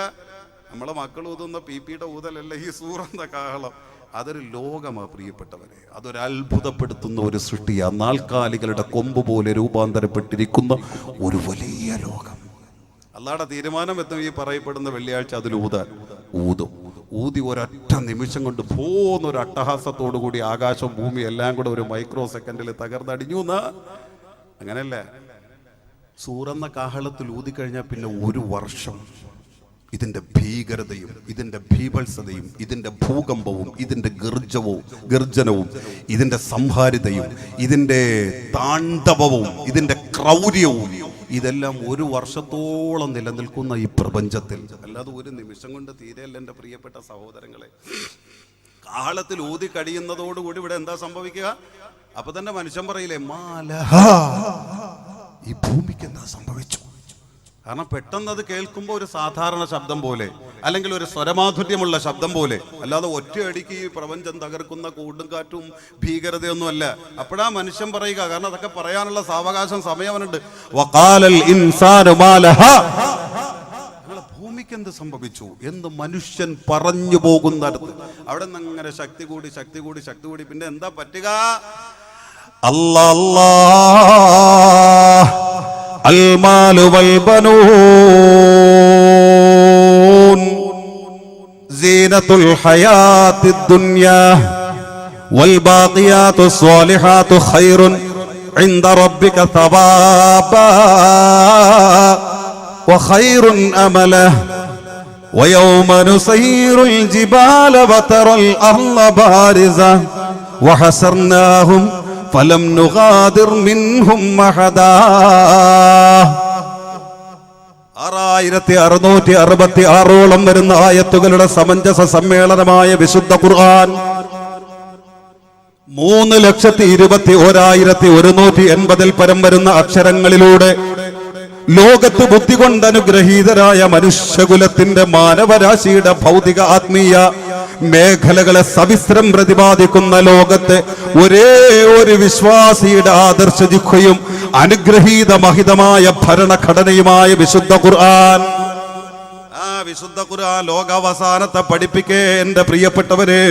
നമ്മളെ മക്കൾ ഊതുന്ന പിപിയുടെ ഊതലല്ല ഈ സൂറെന്ന കാഹളം. അതൊരു ലോകമാ പ്രിയപ്പെട്ടവരെ. അതൊരു അത്ഭുതപ്പെടുത്തുന്ന ഒരു സൃഷ്ടിയാ. നാൽക്കാലികളുടെ കൊമ്പ് പോലെ രൂപാന്തരപ്പെട്ടിരിക്കുന്ന ഒരു വലിയ ലോകം. അല്ലാഹുവിന്റെ തീരുമാനം എത്തും ഈ പറയപ്പെടുന്ന വെള്ളിയാഴ്ച അതിൽ ഊതും. ഊതി ഒരൊറ്റ നിമിഷം കൊണ്ട് പോന്നൊരു അട്ടഹാസത്തോടു കൂടി ആകാശവും ഭൂമി എല്ലാം കൂടെ ഒരു മൈക്രോ സെക്കൻഡിൽ തകർന്നടിഞ്ഞു എന്നാ. അങ്ങനെയല്ല, സൂറെന്ന കാഹളത്തിൽ ഊതിക്കഴിഞ്ഞാൽ പിന്നെ ഒരു വർഷം ഇതിൻ്റെ ഭീകരതയും ഇതിൻ്റെ ഭീഭത്സതയും ഇതിൻ്റെ ഭൂകമ്പവും ഇതിൻ്റെ ഗർജനവും ഇതിൻ്റെ സംഹാരിതയും ഇതിൻ്റെ താണ്ഡവവും ഇതിൻ്റെ ക്രൗര്യവും ഇതെല്ലാം ഒരു വർഷത്തോളം നിലനിൽക്കുന്ന ഈ പ്രപഞ്ചത്തിൽ, അല്ലാതെ ഒരു നിമിഷം കൊണ്ട് തീരെയല്ല എൻ്റെ പ്രിയപ്പെട്ട സഹോദരങ്ങളെ. കാഹളത്തിൽ ഊതി കഴിയുന്നതോടുകൂടി ഇവിടെ എന്താ സംഭവിക്കുക? അപ്പൊ തന്നെ മനുഷ്യൻ പറയില്ലേ, മാലഹ, ഈ ഭൂമിക്ക് എന്താ സംഭവിച്ചു? കാരണം പെട്ടെന്ന് അത് കേൾക്കുമ്പോൾ ഒരു സാധാരണ ശബ്ദം പോലെ, അല്ലെങ്കിൽ ഒരു സ്വരമാധുര്യമുള്ള ശബ്ദം പോലെ, അല്ലാതെ ഒറ്റയടിക്ക് ഈ പ്രപഞ്ചം തകർക്കുന്ന കൊടുങ്കാറ്റും ഭീകരതയൊന്നും അല്ല. അപ്പോഴാ മനുഷ്യൻ പറയുക, കാരണം അതൊക്കെ പറയാനുള്ള സാവകാശം സമയമുണ്ട്. വഖാലൽ ഇൻസാനു മാലഹ, ഭൂമിക്ക് എന്ത് സംഭവിച്ചു എന്ന് മനുഷ്യൻ പറഞ്ഞു പോകുന്നിടത്ത് അവിടെ നിന്ന് അങ്ങനെ ശക്തി കൂടി പിന്നെ എന്താ പറ്റുക? അല്ലാഹ് المال والبنون زينة الحياة الدنيا والباقيات الصالحات خير عند ربك ثوابا وخير أملا ويوم نسير الجبال وترى الأرض بارزة وحشرناهم ഫലം നുഗാദിർ മിൻഹും അഹദാ. 6666 വരുന്ന ആയത്തുകളുടെ സമഞ്ജസ സമ്മേളനമായ വിശുദ്ധ ഖുർആൻ 3,21,180 പരം വരുന്ന അക്ഷരങ്ങളിലൂടെ ലോകത്ത് ബുദ്ധി കൊണ്ട് അനുഗ്രഹീതരായ മനുഷ്യകുലത്തിന്റെ മാനവരാശിയുടെ ഭൗതിക ആത്മീയ മേഖലകളെ സവിസ്തരം പ്രതിപാദിക്കുന്ന ലോകത്തെ ഒരേ ഒരു വിശ്വാസിയുടെ ആദർശജിഹ്വയും അനുഗ്രഹീത മഹിതമായ ഭരണഘടനയുമായ വിശുദ്ധ ഖുർആൻ. ആ വിശുദ്ധ ഖുർആൻ ലോകാവസാനത്തെ പഠിപ്പിക്കേ എന്റെ പ്രിയപ്പെട്ടവരെ.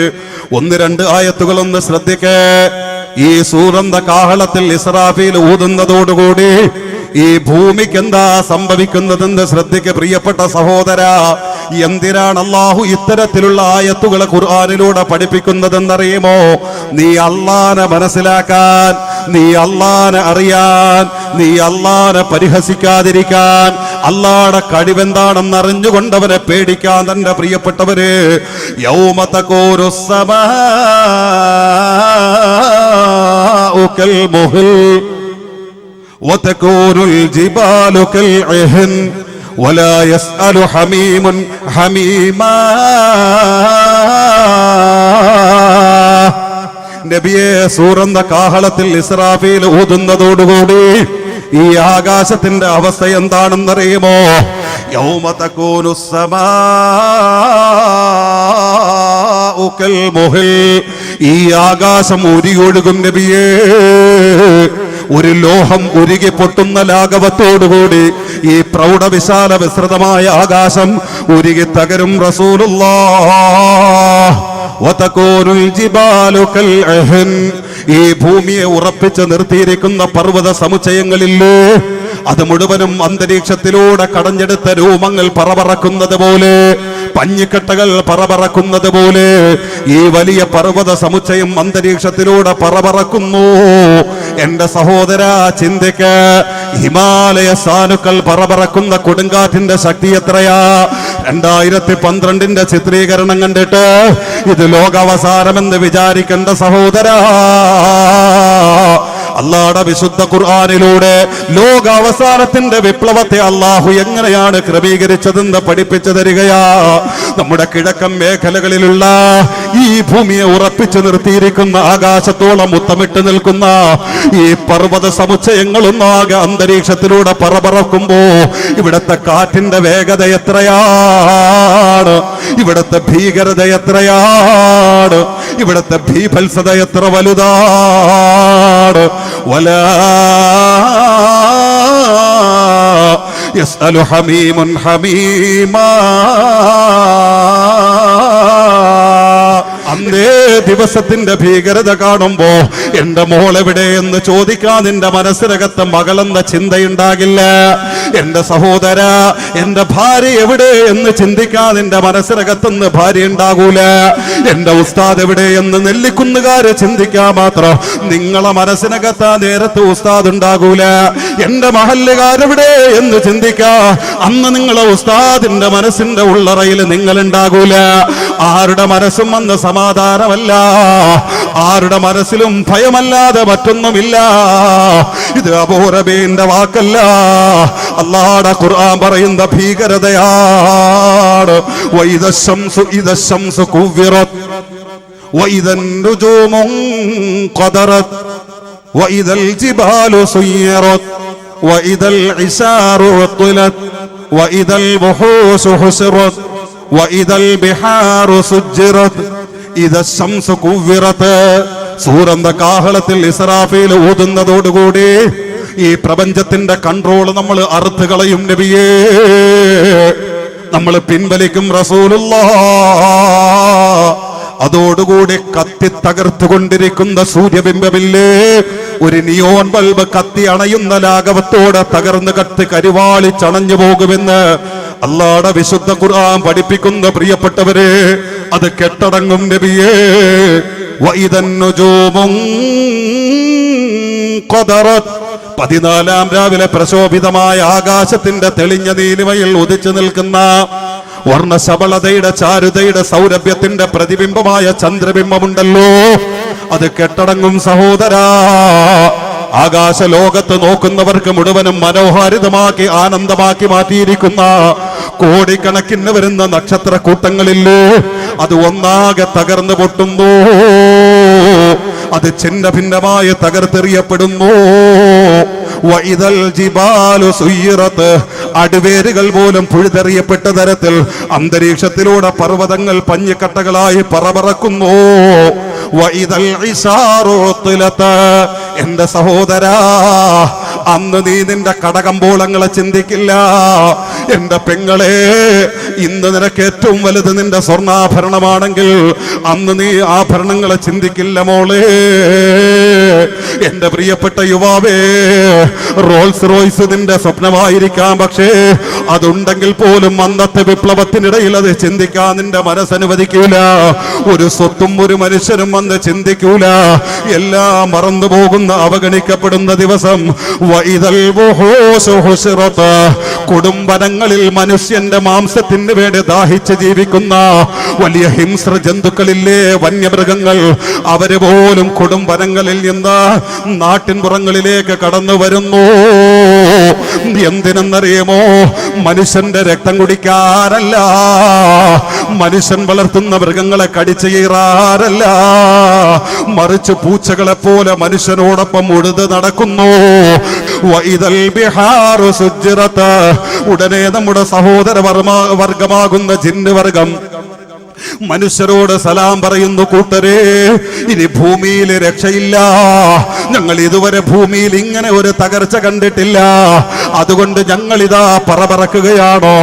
1-2 ആയത്തുകളൊന്ന് ശ്രദ്ധിക്കേ. ഈ സൂറെന്ന കാഹളത്തിൽ ഇസ്രാഫീൽ ഊതുന്നതോടുകൂടി ഈ ഭൂമിക്ക് എന്താ സംഭവിക്കുന്നതെന്ന് ശ്രദ്ധിക്കുക പ്രിയപ്പെട്ട സഹോദര. എന്തിനാണ് അല്ലാഹു ഇത്തരത്തിലുള്ള ആയത്തുകളെ ഖുർആനിലൂടെ പഠിപ്പിക്കുന്നതെന്നറിയുമോ? നീ അല്ലാഹനെ മനസ്സിലാക്കാൻ, നീ അല്ലാഹനെ അറിയാൻ, നീ അല്ലാഹനെ പരിഹസിക്കാതിരിക്കാൻ, അല്ലാഹുടെ കഴിവെന്താണെന്ന് അറിഞ്ഞുകൊണ്ടവനെ പേടിക്കാൻ തന്റെ പ്രിയപ്പെട്ടവര്. യൗമ തകൂനു സമാഉ കൽ മുഹ്ൽ വതകൂനുൽ ജിബാലു കൽഇഹൻ വലാ യസ്അലു ഹമീമുൻ ഹമീമാ. നബിയെ, സൂറന്ന കാഹളത്തിൽ ഇസ്രാഫീൽ ഊതുന്നതോടുകൂടി ഈ ആകാശത്തിന്റെ അവസ്ഥ എന്താണെന്നറിയുമോ? യൗമ തകൂനുസ് സമാഉ കൽമുഹിൽ. ഈ ആകാശം ഉരിയൊഴുകും നബിയേ. ഒരു ലോഹം ഉരുകി പൊട്ടുന്ന ലാഘവത്തോടുകൂടി ഈ പ്രൗഢവിശാല വിസ്തൃതമായ ആകാശം ഉരുകി തകരും. റസൂലുള്ളാഹ് വതകൂനുൽ ജിബാലു കൽഇഹൻ. ഈ ഭൂമിയെ ഉറപ്പിച്ച് നിർത്തിയിരിക്കുന്ന പർവ്വത സമുച്ചയങ്ങളില്ലേ, അത് മുഴുവനും അന്തരീക്ഷത്തിലൂടെ കടഞ്ഞെടുത്ത രൂപങ്ങൾ പറപറക്കുന്നത് പോലെ, പഞ്ഞിക്കെട്ടകൾ പറപറക്കുന്നത് പോലെ ഈ വലിയ പർവ്വത സമുച്ചയം അന്തരീക്ഷത്തിലൂടെ പറപറക്കുന്നു. എന്റെ സഹോദര, ചിന്തിക്ക. ഹിമാലയ സാനുക്കൾ പറപറക്കുന്ന കൊടുങ്കാറ്റിന്റെ ശക്തി എത്രയാ? 2012 ചിത്രീകരണം കണ്ടിട്ട് ഇത് ലോകാവസാനമെന്ന് വിചാരിക്കേണ്ട സഹോദര. അല്ലാഹുവിന്റെ വിശുദ്ധ ഖുർആനിലൂടെ ലോകാവസാനത്തിന്റെ വിപ്ലവത്തെ അല്ലാഹു എങ്ങനെയാണ് ക്രമീകരിച്ചതെന്ന് പഠിപ്പിച്ചു തരികയാ. നമ്മുടെ കിഴക്കൻ മേഖലകളിലുള്ള ഈ ഭൂമിയെ ഉറപ്പിച്ചു നിർത്തിയിരിക്കുന്ന ആകാശത്തോളം മുത്തമിട്ട് നിൽക്കുന്ന ഈ പർവ്വത സമുച്ചയങ്ങളൊന്നാകെ അന്തരീക്ഷത്തിലൂടെ പറപറക്കുമ്പോ ഇവിടത്തെ കാറ്റിന്റെ വേഗത എത്രയാണ്? ഇവിടത്തെ ഭീകരത എത്രയാണ്? ഇവിടത്തെ ഭീഭത്സത എത്ര വലുതാണ്? ولا يسأل حميم حميما. അന്നേ ദിവസത്തിന്റെ ഭീകരത കാണുമ്പോ എന്റെ മോളെവിടെ എന്ന് ചോദിക്കാൻ നിന്റെ മനസ്സിനകത്ത് മകളെന്ന ചിന്തയുണ്ടാകില്ല. എന്റെ സഹോദര, എന്റെ ഭാര്യ എവിടെ എന്ന് ചിന്തിക്കാൻ നിന്റെ മനസ്സിനകത്തുനിന്ന് ഭാര്യ ഉണ്ടാകൂല. എന്റെ ഉസ്താദ് എവിടെ എന്ന് നെല്ലിക്കുന്നുകാരെ ചിന്തിക്കാൻ മാത്രം നിങ്ങളെ മനസ്സിനകത്ത് ആ നേരത്ത് ഉസ്താദ് ഉണ്ടാകൂല. എന്റെ മഹല്ലുകാരെവിടെ എന്ന് ചിന്തിക്കാ അന്ന് നിങ്ങളെ ഉസ്താദിന്റെ മനസ്സിന്റെ ഉള്ളറയിൽ നിങ്ങൾ ഉണ്ടാകൂല. ആരുടെ മനസ്സും അന്ന് സമാധാനമല്ല, ആരുടെ മനസ്സിലും ഭയമല്ലാതെ മറ്റൊന്നുമില്ല. ഇത് അബൂറബീന്റെ വാക്കല്ല, അല്ലാഹുവിന്റെ ഖുർആൻ പറയുന്ന ഭീകരതയാണ്. വഇദശംസു കുവ്വിറത് വഇദൻ നുജൂമു ഖദറത് വഇദൽ ജിബാലു സുയ്യിറത് വഇദൽ ഇസാറു ഉത്ലത് വഇദൽ ബുഹൂസു ഹുസിറത് വഇദൽ ബിഹാറു സുജ്ജിറത് ഇദശംസു കുവ്വിറത്. സൂറന്ന കാഹളത്തിൽ ഇസ്രാഫീൽ ഊതുന്നതോടുകൂടി ഈ പ്രപഞ്ചത്തിന്റെ കൺട്രോൾ നമ്മൾ അറുത്ത് കളയും നബിയേ. നമ്മൾ പിൻവലിക്കും റസൂലുള്ളാഹ്. അതോടുകൂടി കത്തി തകർത്തുകൊണ്ടിരിക്കുന്ന സൂര്യബിംബമില്ലേ, ഒരു നിയോൺ ബൾബ് കത്തി അണയുന്ന ലാഘവത്തോടെ തകർന്ന് കത്തി കരിവാളി ചണഞ്ഞു പോകുമെന്ന് അല്ലാഹുവിന്റെ വിശുദ്ധ ഖുർആൻ പഠിപ്പിക്കുന്ന പ്രിയപ്പെട്ടവരെ, അത് കെട്ടടങ്ങും നബിയേ. വഇദൻ നുജൂമു ഖദറത്. 14 രാവിലെ പ്രശോഭിതമായ ആകാശത്തിന്റെ തെളിഞ്ഞ നീലിമയിൽ ഉദിച്ചു നിൽക്കുന്ന വർണ്ണശബളതയുടെ ചാരുതയുടെ സൗരഭ്യത്തിന്റെ പ്രതിബിംബമായ ചന്ദ്രബിംബമുണ്ടല്ലോ, അത് കെട്ടടങ്ങും സഹോദരാ. ആകാശ ലോകത്ത് നോക്കുന്നവർക്ക് മുഴുവനും മനോഹാരിതമാക്കി ആനന്ദമാക്കി മാറ്റിയിരിക്കുന്ന കോടിക്കണക്കിന് വരുന്ന നക്ഷത്ര കൂട്ടങ്ങളില്ലേ, അത് ഒന്നാകെ തകർന്നു പൊട്ടുന്നു. അത് ഛിന്ന ഭിന്നമായി തകർത്തെറിയപ്പെടുന്നു. വഇദൽ ജിബാലു സുയ്യിറത്. അടിവേരുകൾ പോലും പുഴുതെറിയപ്പെട്ട തരത്തിൽ അന്തരീക്ഷത്തിലൂടെ പർവ്വതങ്ങൾ പഞ്ഞിക്കട്ടകളായി പറപറക്കുന്നു. വഇദൽ ഇസാറു ഉത്ലത്. എന്റെ സഹോദരാ, അന്ന് നീ നിന്റെ കടകമ്പോളങ്ങളെ ചിന്തിക്കില്ല. എന്റെ പെങ്ങളെ, ഇന്ന് നിനക്ക് ഏറ്റവും വലുത് നിന്റെ സ്വർണ്ണാഭരണമാണെങ്കിൽ അന്ന് നീ ആഭരണങ്ങളെ ചിന്തിക്കില്ല മോളെ. എന്റെ പ്രിയപ്പെട്ട യുവാവേ, റോൾസ് റോയ്സ് നിന്റെ സ്വപ്നമായിരിക്കാം, പക്ഷേ അതുണ്ടെങ്കിൽ പോലും അന്നത്തെ വിപ്ലവത്തിനിടയിൽ അത് ചിന്തിക്കാൻ നിന്റെ മനസ്സനുവദിക്കൂല. ഒരു സ്വത്തും ഒരു മനുഷ്യനും അന്ന് ചിന്തിക്കൂല. എല്ലാം മറന്നു പോകുന്ന അവഗണിക്കപ്പെടുന്ന ദിവസം വഇദൽ വുഹൂസു ഹുസിറത്, കൊടുംവനങ്ങളിൽ മനുഷ്യന്റെ മാംസത്തിന് വേണ്ടി ദാഹിച്ച് ജീവിക്കുന്ന വലിയ ഹിംസ്ര ജന്തുക്കളില്ലേ, വന്യമൃഗങ്ങൾ, അവര് പോലും കൊടുംവനങ്ങളിൽ നിന്ന് നാട്ടിൻപുറങ്ങളിലേക്ക് കടന്നു വരുന്നു. എന്തിനെന്നറിയുമോ? മനുഷ്യന്റെ രക്തം കുടിക്കാനല്ല, മനുഷ്യൻ വളർത്തുന്ന മൃഗങ്ങളെ കടിച്ചു കീറാനല്ല, മറിച്ച് പൂച്ചകളെ പോലെ മനുഷ്യനോടൊപ്പം ഉഴുത് നടക്കുന്നു. വഇദൽ ബിഹാറു സുജ്ജിറത്, ഉടനെ നമ്മുടെ സഹോദര വർഗമാകുന്ന ജിന്ന് വർഗം മനുഷ്യരോട് സലാം പറയുന്നു, കൂട്ടരെ ഇനി ഭൂമിയിൽ രക്ഷയില്ല, ഞങ്ങൾ ഇതുവരെ ഭൂമിയിൽ ഇങ്ങനെ ഒരു തകർച്ച കണ്ടിട്ടില്ല, അതുകൊണ്ട് ഞങ്ങൾ ഇതാ പറപറക്കുകയാണോ,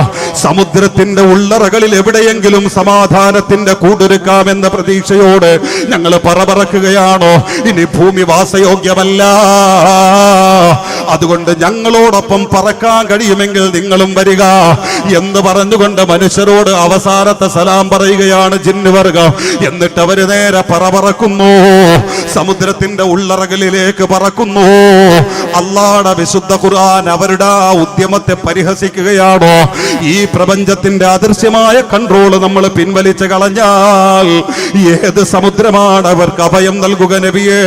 സമുദ്രത്തിന്റെ ഉള്ളറകളിൽ എവിടെയെങ്കിലും സമാധാനത്തിന്റെ കൂടൊരുക്കാമെന്ന പ്രതീക്ഷയോട് ഞങ്ങൾ പറപറക്കുകയാണോ, ഇനി ഭൂമി വാസയോഗ്യമല്ല, അതുകൊണ്ട് ഞങ്ങളോടൊപ്പം പറക്കാൻ കഴിയുമെങ്കിൽ നിങ്ങളും വരിക എന്ന് പറഞ്ഞുകൊണ്ട് മനുഷ്യരോട് അവസാനത്തെ സലാം പറയുകയാണ് ജിന്ന് വർഗം. എന്നിട്ട് അവര് നേരെ പറക്കുന്നു, സമുദ്രത്തിന്റെ ഉള്ളറകളിലേക്ക് പറക്കുന്നു. അല്ലാഹുവിന്റെ വിശുദ്ധ ഖുർആൻ അവരുടെ ഉദ്യമത്തെ പരിഹസിക്കുകയാണോ? ഈ പ്രപഞ്ചത്തിന്റെ അദൃശ്യമായ കൺട്രോൾ നമ്മൾ പിൻവലിച്ചു കളഞ്ഞാൽ ഏത് സമുദ്രമാണ് അവർക്ക് അഭയം നൽകുക നബിയേ?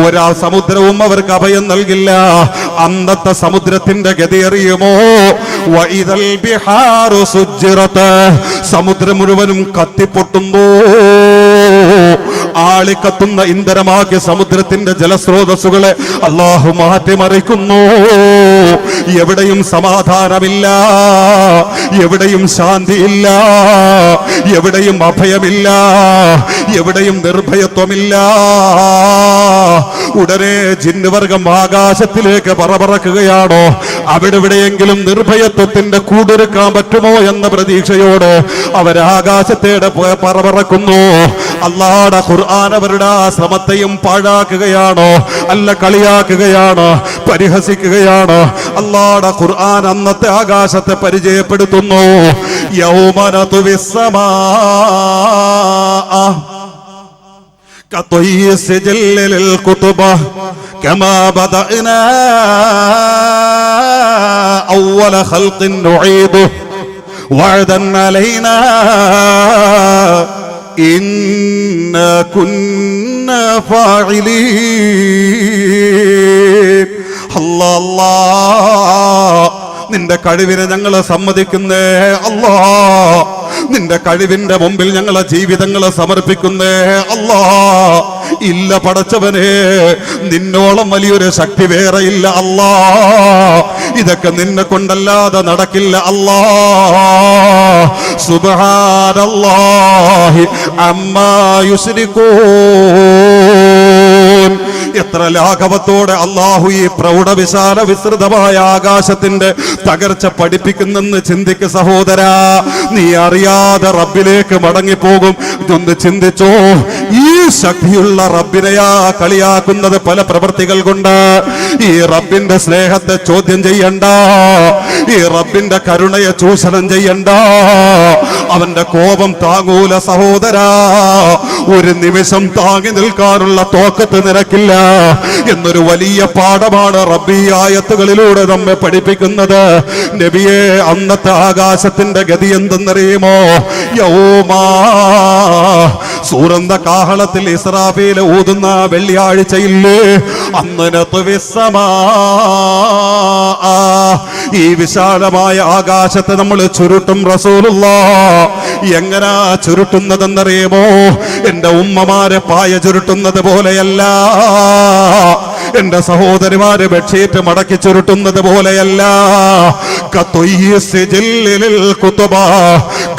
ഒരാ സമുദ്രവും അവർക്ക് അഭയം നൽകില്ല. അന്നത്തെ സമുദ്രത്തിന്റെ ഗതി അറിയുമോ? വഇദൽ ബിഹാറു സുജ്ജിറത്, സമുദ്രം മുഴുവനും കത്തിപ്പൊട്ടുന്നു. ആളിക്കത്തുന്ന ഇന്ധനമാക്കിയ സമുദ്രത്തിന്റെ ജലസ്രോതസ്സുകളെ അല്ലാഹു മാറ്റിമറിക്കുന്നു. എവിടെയും സമാധാനമില്ല, എവിടെയും ശാന്തിയില്ല, എവിടെയും അഭയമില്ല, എവിടെയും നിർഭയത്വമില്ല. ഉടനെ ജിന്നുവർഗം ആകാശത്തിലേക്ക് പറക്കുകയാണോ? അവിടെ എവിടെയെങ്കിലും നിർഭയത്വത്തിന്റെ കൂടൊരുക്കാൻ പറ്റുമോ എന്ന പ്രതീക്ഷയോട് അവരാകാശത്തേടെ പറക്കുന്നു. അല്ലാഹുവിന്റെ ഖുർആൻ അവരുടെ ആ ശ്രമത്തെയും പാഴാക്കുകയാണോ? അല്ല, കളിയാക്കുകയാണോ? പരിഹസിക്കുകയാണോ? അല്ലാഹുവിന്റെ ഖുർആൻ അന്നത്തെ ആകാശത്തെ പരിചയപ്പെടുത്തുന്നു. യൗമന തുവിസ്സമാ كطي السجل للكتب كما بدأنا أول خلق نعيده وعدا علينا إنا كنا فاعلين. الله الله, നിന്റെ കഴിവിനെ ഞങ്ങൾ സമ്മതിക്കുന്നേ അല്ലാ, നിന്റെ കഴിവിന്റെ മുമ്പിൽ ഞങ്ങളെ ജീവിതങ്ങളെ സമർപ്പിക്കുന്നേ അല്ലാ. ഇല്ല പടച്ചവനെ, നിന്നോളം വലിയൊരു ശക്തി വേറെ ഇല്ല അല്ലാ, ഇതൊക്കെ നിന്നെ കൊണ്ടല്ലാതെ നടക്കില്ല അല്ലാ. സുബ്ഹാനല്ലാഹി അമ്മാ യുശ്രികൂൻ. എത്ര ലാഘവത്തോടെ അല്ലാഹു ഈ പ്രൗഢവിശാല വിസ്തൃതമായ ആകാശത്തിന്റെ തകർച്ച പഠിപ്പിക്കുന്നെന്ന് ചിന്തിക്ക് സഹോദരാ. നീ അറിയാതെ റബ്ബിലേക്ക് മടങ്ങിപ്പോകും. ഇതൊന്ന് ചിന്തിച്ചോ. ഈ ശക്തിയുള്ള റബ്ബിനെയാ കളിയാക്കുന്നത് പല പ്രവൃത്തികൾ കൊണ്ട്. ഈ റബ്ബിന്റെ സ്നേഹത്തെ ചോദ്യം ചെയ്യണ്ട, ഈ റബ്ബിന്റെ കരുണയെ ചൂഷണം ചെയ്യണ്ട. അവന്റെ കോപം താങ്ങൂല സഹോദരാ. ഒരു നിമിഷം താങ്ങി നിൽക്കാനുള്ള തോക്കത്ത് നിനക്കില്ല എന്നൊരു വലിയ പാഠമാണ് റബ്ബി ആയത്തുകളിലൂടെ നമ്മെ പഠിപ്പിക്കുന്നത്. നബിയെ, അന്നത്തെ ആകാശത്തിന്റെ ഗതി എന്തെന്നറിയുമോ? യൗമാ, സൂറന്ന കാഹളത്തിൽ ഇസ്രാഫീൽ ഊതുന്ന വെള്ളിയാഴ്ചയില്ലേ, അന്ന് നത്വിസ്സമാ, ഈ വിശാലമായ ആകാശത്തെ നമ്മൾ ചുരുട്ടും റസൂലുള്ളാഹ്. എങ്ങനാ ചുരുട്ടുന്നതെന്നറിയുമോ? എന്റെ ഉമ്മമാരെ പായ ചുരുട്ടുന്നത് പോലെയല്ല, എന്റെ സഹോദരിമാരെ ബെഡ്ഷീറ്റ് മടക്കി ചുരുട്ടുന്നത് പോലെയല്ല.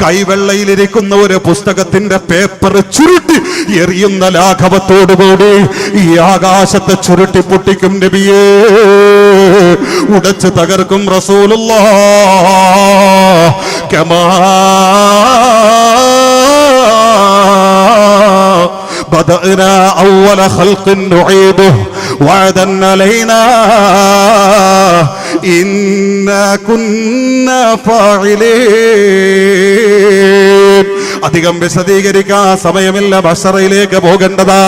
കൈവെള്ളയിലിരിക്കുന്ന ഒരു പുസ്തകത്തിന്റെ പേപ്പർ ചുരുട്ടി എറിയുന്ന ലാഘവത്തോടുകൂടി ഈ ആകാശത്തെ ചുരുട്ടി പൊട്ടിക്കും നബിയേ, ഉടച്ചു തകർക്കും റസൂലുള്ളാഹ്. കമാ بدأنا أول خلق نعيده وعدا علينا إنا كنا فاعلين. അധികം വിശദീകരിക്കാൻ സമയമില്ല, ബശറയിലേക്ക് പോകേണ്ടതാ.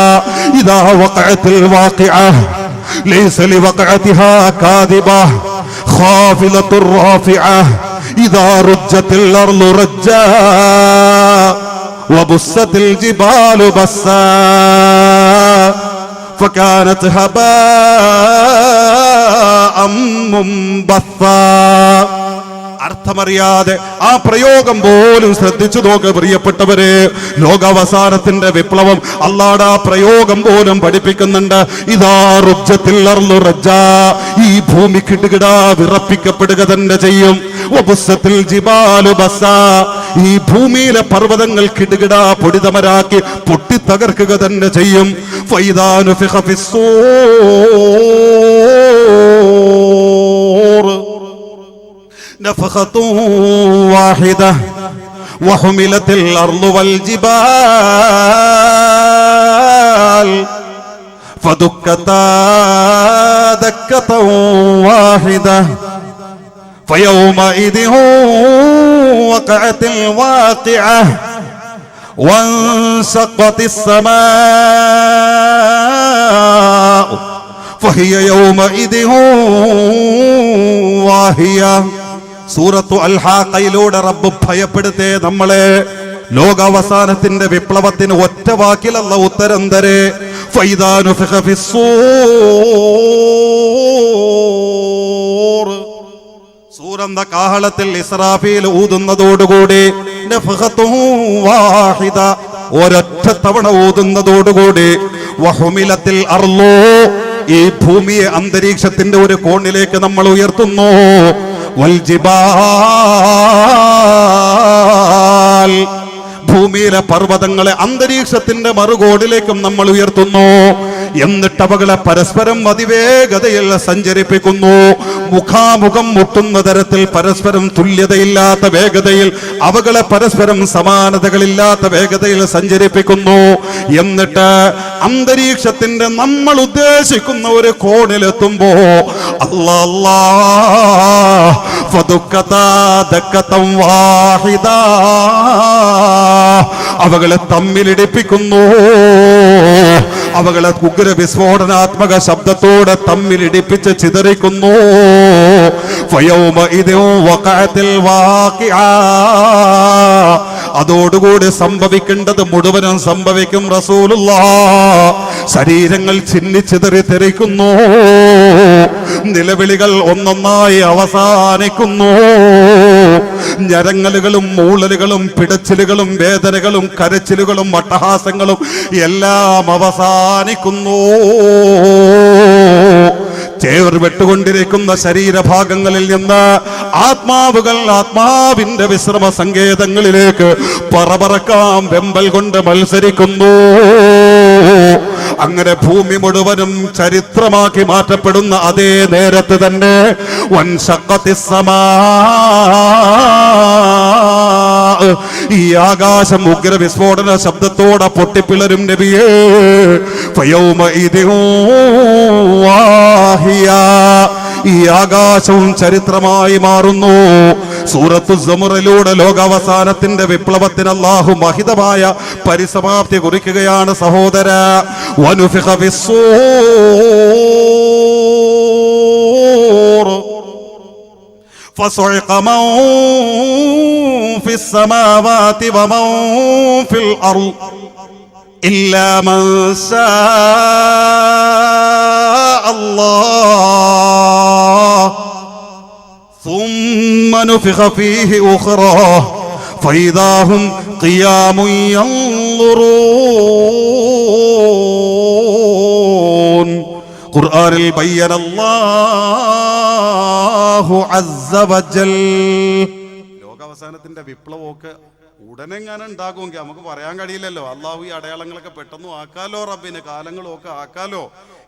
ഇദാ വഖഅത്തിൽ വാഖിഅ, ലൈസ ലിവഖഅതിഹാ കാദിബ ഖാഫിലത്തുർ റാഫിഅ ഇദാ റുജ്ജത്തിൽ അർളു റജ്ജാ വബുസ്സത്തിൽ ജിബാലു ബസ്സാ فكانت هباء منبثا. അർത്ഥമറിയാതെ ആ പ്രയോഗം പോലും ശ്രദ്ധിച്ചു നോക്ക് പ്രിയപ്പെട്ടവരെ. ലോകാവസാനത്തിന്റെ വിപ്ലവം അല്ലാഹുടെ ആ പ്രയോഗം പോലും പഠിപ്പിക്കുന്നുണ്ട്. ഇദാ റുജ്ജത്തിൽ അർളു റജ്ജാ, ഈ ഭൂമി കിടുകിടാ വിറപ്പിക്കപ്പെടുക തന്നെ ചെയ്യും. വബുസ്സത്തിൽ ജിബാലു ബസ്സാ, ഈ ഭൂമിയിലെ പർവ്വതങ്ങൾ കിടുകിടാ പൊടിതമരാക്കി പൊട്ടിത്തകർക്കുക തന്നെ ചെയ്യും. ഫൈദാ നുഫിഖ ഫിസ്സൂർ نفخة واحدة وحملت الأرض والجبال فدكتا دكة واحدة فيومئذ وقعت الواقعة وانشقت السماء فهي يومئذ واهية. സൂറത്തു അൽ-ഹാഖയിലൂടെ റബ്ബ് ഭയപ്പെടുത്തേ നമ്മളെ. ലോകാവസാനത്തിന്റെ വിപ്ലവത്തിന് ഒറ്റ വാക്കിൽ അല്ലാഹു ഉത്തരം തരേ. ഫൈദാ നുഫിഖ ഫിസ്സൂർ, സൂറന്ന കാഹളത്തിൽ ഇസ്രാഫീൽ ഊതുന്നതോടുകൂടി നഫഖത്തുൻ വാഹിദ, ഒരൊറ്റ തവണ ഊതുന്നതോടുകൂടി വഹുമിലത്തിൽ അർളു, ഈ ഭൂമിയെ അന്തരീക്ഷത്തിന്റെ ഒരു കോണിലേക്ക് നമ്മൾ ഉയർത്തുന്നു. വൽജിബാൽ, ഭൂമിയിലെ പർവ്വതങ്ങളെ അന്തരീക്ഷത്തിന്റെ മറുകോടിലേക്കും നമ്മൾ ഉയർത്തുന്നു. എന്നിട്ട് അവകളെ പരസ്പരം അതിവേഗതയിൽ സഞ്ചരിപ്പിക്കുന്നു. മുഖാമുഖം മുട്ടുന്ന തരത്തിൽ പരസ്പരം തുല്യതയില്ലാത്ത വേഗതയിൽ അവകളെ പരസ്പരം സമാനതകളില്ലാത്ത വേഗതയിൽ സഞ്ചരിപ്പിക്കുന്നു. എന്നിട്ട് അന്തരീക്ഷത്തിന്റെ നമ്മൾ ഉദ്ദേശിക്കുന്ന ഒരു കോണിലെത്തുമ്പോ അവകളെ തമ്മിലിടിപ്പിക്കുന്നു. അവകളെ ഉഗ്ര വിസ്ഫോടനാത്മക ശബ്ദത്തോടെ തമ്മിലിടിപ്പിച്ച് ചിതറിക്കുന്നു. അതോടുകൂടി സംഭവിക്കേണ്ടത് മുഴുവനും സംഭവിക്കും. റസൂലുള്ളാഹ്, ശരീരങ്ങൾ ചിന്നിച്ചിതറി തെറിക്കുന്നു. നിലവിളികൾ ഒന്നൊന്നായി അവസാനിക്കുന്നു. ഞരങ്ങലുകളും മൂളലുകളും പിടച്ചിലുകളും വേദനകളും കരച്ചിലുകളും അട്ടഹാസങ്ങളും എല്ലാം അവസാനിക്കുന്നു. ചേർ വെട്ടുകൊണ്ടിരിക്കുന്ന ശരീരഭാഗങ്ങളിൽ നിന്ന് ആത്മാവുകൾ ആത്മാവിന്റെ വിശ്രമ സങ്കേതങ്ങളിലേക്ക് പറപറക്കാം വെമ്പൽ കൊണ്ട് മത്സരിക്കുന്നു. അങ്ങനെ ഭൂമി മുഴുവനും ചരിത്രമാക്കി മാറ്റപ്പെടുന്ന അതേ നേരത്ത് തന്നെ ഈ ആകാശം ഉഗ്ര വിസ്ഫോടന ശബ്ദത്തോടെ പൊട്ടിപ്പിളരും നബിയേ. ഈ ആകാശവും ചരിത്രമായി മാറുന്നു. സൂറത്തു സുമറിലൂടെ ലോകാവസാനത്തിന്റെ വിപ്ലവത്തിന് അല്ലാഹു മഹിതമായ പരിസമാപ്തി കുറിക്കുകയാണ് സഹോദര. വനുഫിഖ ഫിസ്സൂർ ഫസഇഖ മൻ ഫിസ്സമാവാതി വമൻ ഫിൽ അർള് ഇല്ലാ മൻ ശാ അല്ലാഹ് ثم نفخ فيه أخرى فإذا هم قيام ينظرون. ഖുർആനിൽ ബയ്യന അല്ലാഹു അസ്സ വജൽ. ലോകാവസാനത്തിന്റെ വിപ്ലവമൊക്കെ ഉടനെങ്ങാനും ഉണ്ടാകുമെങ്കിൽ നമുക്ക് പറയാൻ കഴിയില്ലല്ലോ. അള്ളാഹു ഈ അടയാളങ്ങളൊക്കെ പെട്ടെന്ന് ആക്കാലോ, റബ്ബിന് കാലങ്ങളും ഒക്കെ ആക്കാലോ.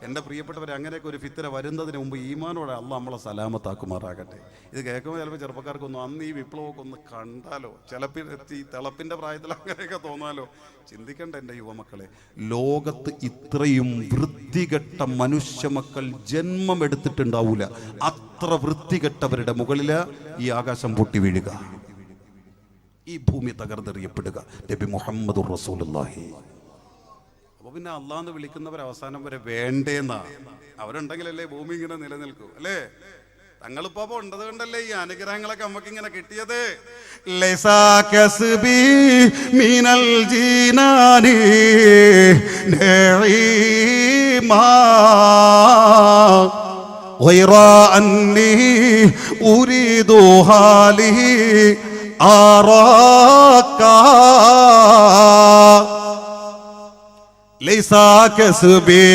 എൻ്റെ പ്രിയപ്പെട്ടവരെ, അങ്ങനെയൊക്കെ ഒരു ഫിത്തന വരുന്നതിന് മുമ്പ് ഈമാനോടെ അള്ളാഹ് നമ്മളെ സലാമത്താക്കുമാറാകട്ടെ. ഇത് കേൾക്കുമ്പോൾ ചിലപ്പോൾ ചെറുപ്പക്കാർക്കൊന്നും അന്ന് ഈ വിപ്ലവമൊക്കെ ഒന്ന് കണ്ടാലോ, ചിലപ്പോൾ ഈ തിളപ്പിൻ്റെ പ്രായത്തിൽ അങ്ങനെയൊക്കെ തോന്നാലോ. ചിന്തിക്കണ്ട എൻ്റെ യുവമക്കളെ, ലോകത്ത് ഇത്രയും വൃത്തികെട്ട മനുഷ്യ മക്കൾ ജന്മം എടുത്തിട്ടുണ്ടാവൂല. അത്ര വൃത്തികെട്ടവരുടെ മുകളിൽ ഈ ആകാശം പൊട്ടി വീഴുക, ഈ ഭൂമി തകർന്നെറിയപ്പെടുക. നബി മുഹമ്മദുർ റസൂലുള്ളാഹി. അപ്പൊ പിന്നെ അള്ളാന്ന് വിളിക്കുന്നവർ അവസാനം വരെ വേണ്ടേന്നാ. അവരുണ്ടെങ്കിലല്ലേ ഭൂമി ഇങ്ങനെ നിലനിൽക്കൂ, അല്ലേ? തങ്ങളിപ്പോ ഉണ്ടത് കൊണ്ടല്ലേ ഈ അനുഗ്രഹങ്ങളൊക്കെ നമുക്ക് ഇങ്ങനെ കിട്ടിയത്. ലൈസാ കസ്ബി മിനൽ ജീനാനി നഈമാ ഗൈറ അന്നി ഉരീദു ഹാലി ആറാക ലൈസാ കസ്ബി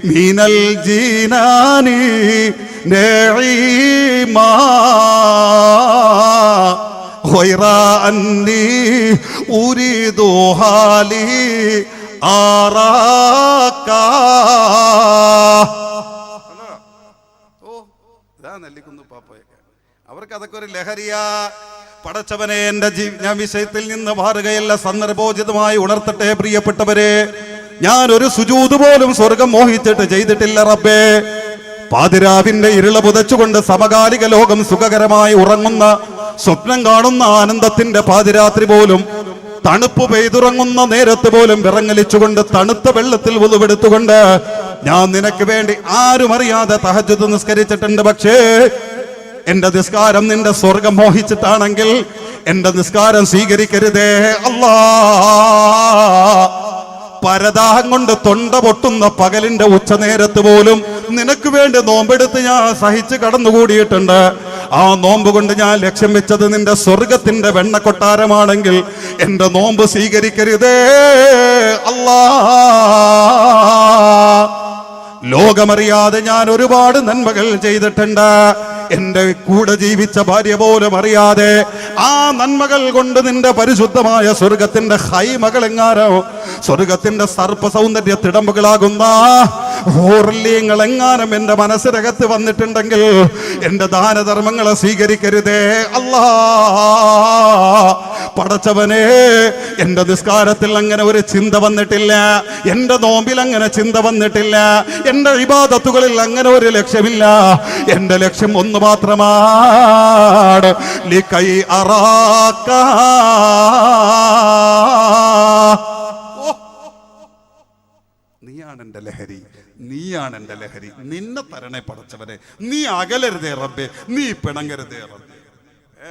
മിനൽ ജീനാനി നഈമാ ഗൈറ അന്നി ഉരീദു ഹാലി ആറാക. നെല്ലിക്കുന്നു പാപ്പയൊക്കെ അവർക്ക് അതൊക്കെ ഒരു ലഹരിയാ. പടച്ചവനെ, എന്റെ ഞാൻ വിഷയത്തിൽ നിന്ന് മാറുകയല്ല, സന്ദർഭോചിതമായി ഉണർത്തട്ടെ പ്രിയപ്പെട്ടവരെ. ഞാൻ ഒരു സുജൂദ് പോലും സ്വർഗം മോഹിച്ചിട്ട് ചെയ്തിട്ടില്ല റബ്ബേ. പാതിരാവിന്റെ ഇരുള പുതച്ചുകൊണ്ട് സമകാലിക ലോകം സുഖകരമായി ഉറങ്ങുന്ന, സ്വപ്നം കാണുന്ന ആനന്ദത്തിന്റെ പാതിരാത്രി പോലും, തണുപ്പ് പെയ്തുറങ്ങുന്ന നേരത്ത് പോലും വിറങ്ങലിച്ചുകൊണ്ട് തണുത്ത വെള്ളത്തിൽ വുളുവെടുത്തുകൊണ്ട് ഞാൻ നിനക്ക് വേണ്ടി ആരും അറിയാതെ തഹജ്ജുദ് നിസ്കരിച്ചിട്ടുണ്ട്. പക്ഷേ എന്റെ നിസ്കാരം നിന്റെ സ്വർഗം മോഹിച്ചിട്ടാണെങ്കിൽ എന്റെ നിസ്കാരം സ്വീകരിക്കരുതേ അല്ലാ. പരദാഹം കൊണ്ട് തൊണ്ട പൊട്ടുന്ന പകലിന്റെ ഉച്ചനേരത്ത് പോലും നിനക്ക് വേണ്ടി നോമ്പെടുത്ത് ഞാൻ സഹിച്ച് കടന്നുകൂടിയിട്ടുണ്ട്. ആ നോമ്പ് കൊണ്ട് ഞാൻ ലക്ഷ്യം വെച്ചത് നിന്റെ സ്വർഗത്തിന്റെ വെണ്ണക്കൊട്ടാരമാണെങ്കിൽ എന്റെ നോമ്പ് സ്വീകരിക്കരുതേ അല്ലാ. ലോകമറിയാതെ ഞാൻ ഒരുപാട് നന്മകൾ ചെയ്തിട്ടുണ്ട്. എന്റെ കൂടെ ജീവിച്ച ഭാര്യ പോലും അറിയാതെ ആ നന്മകൾ കൊണ്ട് നിന്റെ പരിശുദ്ധമായ സ്വർഗത്തിന്റെ ഹൈമകളെങ്ങാനോ, സ്വർഗത്തിന്റെ സർപ്പ സൗന്ദര്യ തിടമ്പുകളാകുന്ന ഹൂർല്യങ്ങൾ എങ്ങാനും എന്റെ മനസ്സിനകത്ത് വന്നിട്ടുണ്ടെങ്കിൽ എന്റെ ദാനധർമ്മങ്ങളെ സ്വീകരിക്കരുതേ അല്ലാ. പടച്ചവനെ, എന്റെ നിസ്കാരത്തിൽ അങ്ങനെ ഒരു ചിന്ത വന്നിട്ടില്ല, എന്റെ നോമ്പിൽ അങ്ങനെ ചിന്ത വന്നിട്ടില്ല, എന്റെ ഇബാദത്തുകളിൽ അങ്ങനെ ഒരു ലക്ഷ്യമില്ല. എന്റെ ലക്ഷ്യം ഒന്ന് മാത്രമാണ്, ലികൈ അറാക. നീയാണ് എന്റെ ലഹരി, നീയാണ് എന്റെ ലഹരി. നിന്നെ തരണേ പടച്ചവനെ, നീ അകലരുതേ റബ്ബേ, നീ പിണങ്ങരുതേ റബ്ബേ.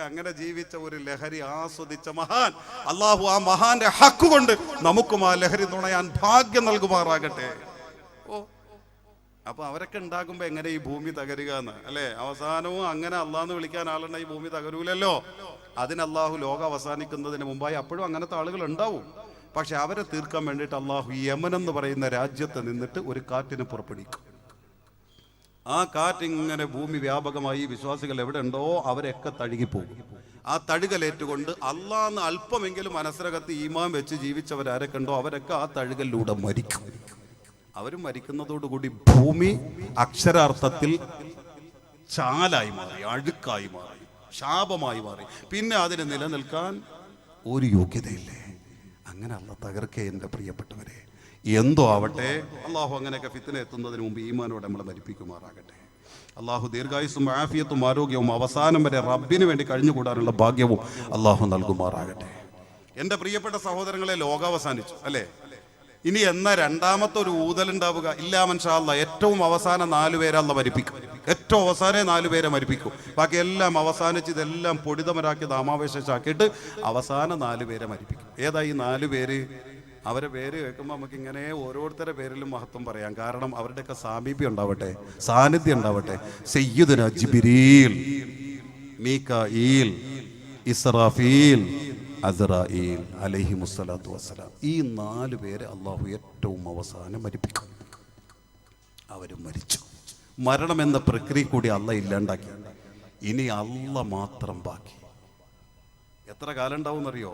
അങ്ങനെ ജീവിച്ച ഒരു ലഹരി ആസ്വദിച്ച മഹാൻ അള്ളാഹു ആ മഹാന്റെ ഹക്ക് കൊണ്ട് നമുക്കും ആ ലഹരി നുണയാൻ ഭാഗ്യം നൽകുമാറാകട്ടെ. അപ്പൊ അവരൊക്കെ ഉണ്ടാകുമ്പോ എങ്ങനെ ഈ ഭൂമി തകരുക എന്ന്, അല്ലെ? അവസാനവും അങ്ങനെ അള്ളാന്ന് വിളിക്കാൻ ആളുണ്ട ഈ ഭൂമി തകരൂലല്ലോ. അതിന് അള്ളാഹു ലോകം അവസാനിക്കുന്നതിന് മുമ്പായി അപ്പോഴും അങ്ങനത്തെ ആളുകൾ ഉണ്ടാവും. പക്ഷെ അവരെ തീർക്കാൻ വേണ്ടിയിട്ട് അള്ളാഹു യമൻ എന്ന് പറയുന്ന രാജ്യത്ത് നിന്നിട്ട് ഒരു കാറ്റിന് പുറപ്പെടുവിക്കും. ആ കാറ്റിങ്ങനെ ഭൂമി വ്യാപകമായി വിശ്വാസികൾ എവിടെ ഉണ്ടോ അവരൊക്കെ തഴുകിപ്പോകും. ആ തഴുകലേറ്റുകൊണ്ട് അള്ളാന്ന് അല്പമെങ്കിലും മനസ്സിനകത്ത് ഈമാൻ വെച്ച് ജീവിച്ചവരാരൊക്കെ ഉണ്ടോ അവരൊക്കെ ആ തഴുകലിലൂടെ മരിക്കും. അവർ മരിക്കുന്നതോടുകൂടി ഭൂമി അക്ഷരാർത്ഥത്തിൽ ചാലായി മാറി, അഴുക്കായി മാറി, ശാപമായി മാറി. പിന്നെ അതിന് നിലനിൽക്കാൻ ഒരു യോഗ്യതയില്ലേ. അങ്ങനെ അല്ല തകർക്കേ എൻ്റെ പ്രിയപ്പെട്ടവരെ. എന്തോ ആവട്ടെ, അള്ളാഹു അങ്ങനെയൊക്കെ ഫിത്ന എത്തുന്നതിന് മുമ്പ് ഈമാനോടെ നമ്മളെ മരിപ്പിക്കുമാറാകട്ടെ. അള്ളാഹു ദീർഘായുസ്സും ആഫിയത്തും ആരോഗ്യവും അവസാനം വരെ റബ്ബിന് വേണ്ടി കഴിഞ്ഞുകൂടാനുള്ള ഭാഗ്യവും അള്ളാഹു നൽകുമാറാകട്ടെ. എൻ്റെ പ്രിയപ്പെട്ട സഹോദരങ്ങളെ, ലോകം അവസാനിച്ചു, അല്ലേ? ഇനി എന്നാ രണ്ടാമത്തെ ഒരു ഊതലുണ്ടാവുക? ഇല്ലാ മൻഷാ അല്ലാഹ്. ഏറ്റവും അവസാനം 4 പേരെ അല്ലാഹ് മരിപ്പിക്കും. ഏറ്റവും അവസാനം 4 പേരെ മരിപ്പിക്കും. ബാക്കി എല്ലാം അവസാനിച്ച് ഇതെല്ലാം പൊടിതമരാക്കി നാമാവേശാക്കിയിട്ട് അവസാനം 4 പേരെ മരിപ്പിക്കും. ഏതാ ഈ 4 പേര്? അവരെ പേര് കേൾക്കുമ്പോൾ നമുക്ക് ഇങ്ങനെ ഓരോരുത്തരുടെ പേരിലും മഹത്വം പറയാം. കാരണം അവരുടെയൊക്കെ സാമീപ്യം ഉണ്ടാവട്ടെ, സാന്നിധ്യം ഉണ്ടാവട്ടെ. സയ്യിദുനാ ജിബ്രീൽ, മീകാഈൽ, ഇസ്രാഫീൽ, അസ്റായീൽ അലൈഹിമുസ്സലാത്തു വസ്സലാം. ഈ 4 പേരെ അള്ളാഹു ഏറ്റവും അവസാനം മരിപ്പിക്കും. അവരും മരിച്ചു. മരണം എന്ന പ്രക്രിയ കൂടി അള്ളാഹ് ഇല്ലാണ്ടാക്കി. ഇനി അള്ളാഹ് മാത്രം ബാക്കി. എത്ര കാലം ഉണ്ടാവും എന്നറിയോ?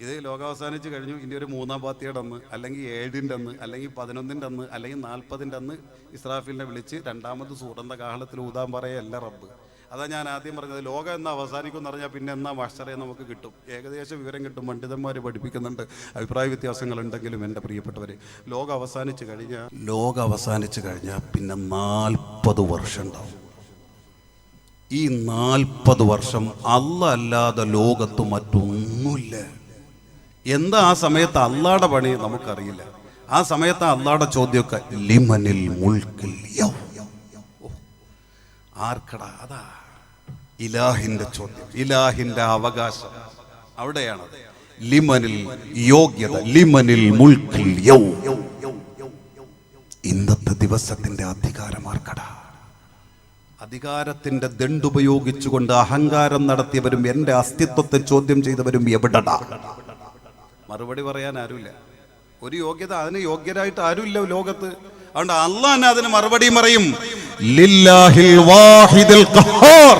ഇത് ലോകം അവസാനിച്ച് കഴിഞ്ഞു. ഇനി ഒരു 3-ാം പാത്തിയുടെ അന്ന്, അല്ലെങ്കിൽ 7-ന്റെ അന്ന്, അല്ലെങ്കിൽ 11-ന്റെ അന്ന്, അല്ലെങ്കിൽ 40-ന്റെ അന്ന് ഇസ്രാഫീലിനെ വിളിച്ച് രണ്ടാമത് സൂറന്റെ കാഹളത്തിൽ ഊതാൻ പറയല്ല റബ്ബ്. അതാ ഞാൻ ആദ്യം പറഞ്ഞത്, ലോകം എന്നാ അവസാനിക്കും എന്ന് പറഞ്ഞാൽ പിന്നെ എന്നാ മഹ്ശറേ നമുക്ക് കിട്ടും. ഏകദേശം വിവരം കിട്ടും. പണ്ഡിതന്മാർ പഠിപ്പിക്കുന്നുണ്ട്. അഭിപ്രായ വ്യത്യാസങ്ങൾ ഉണ്ടെങ്കിലും എൻ്റെ പ്രിയപ്പെട്ടവരെ, ലോകം അവസാനിച്ച് കഴിഞ്ഞാൽ പിന്നെ 40 വർഷം ഉണ്ടാവും. ഈ 40 വർഷം അല്ലാഹ് അല്ലാതെ ലോകത്ത് മറ്റൊന്നുമില്ല. എന്താ ആ സമയത്ത് അള്ളാഹുടെ പണി നമുക്കറിയില്ല. ആ സമയത്ത് അള്ളാഹുടെ ചോദ്യമൊക്കെ ലിമനിൽ മുൽക്കിൽ യൗം. ആർക്കടാ? അതാ ഇലാഹിന്റെ ചോദ്യം, ഇലാഹിന്റെ അവകാശം അവിടെയാണത്. ലിമനിൽ യോഗ്യത, ലിമനിൽ മുൽക്കിൽ യൗം. ഇന്നത്തെ ദിവസത്തിന്റെ അധികാരം ആർക്കടാ? അധികാരത്തിന്റെ ദണ്ടുപയോഗിച്ചുകൊണ്ട് അഹങ്കാരം നടത്തിയവരും എന്റെ അസ്തിത്വത്തെ ചോദ്യം ചെയ്തവരും എവിടെടാ? മറുപടി പറയാൻ ആരുമില്ല. ഒരു യോഗ്യത, അതിന് യോഗ്യരായിട്ട് ആരുമില്ല ലോകത്ത്. അതുകൊണ്ട് അല്ലാഹ് തന്നെ അതിന് മറുപടി പറയും. ലില്ലാഹിൽ വാഹിദിൽ ഖഹാർ.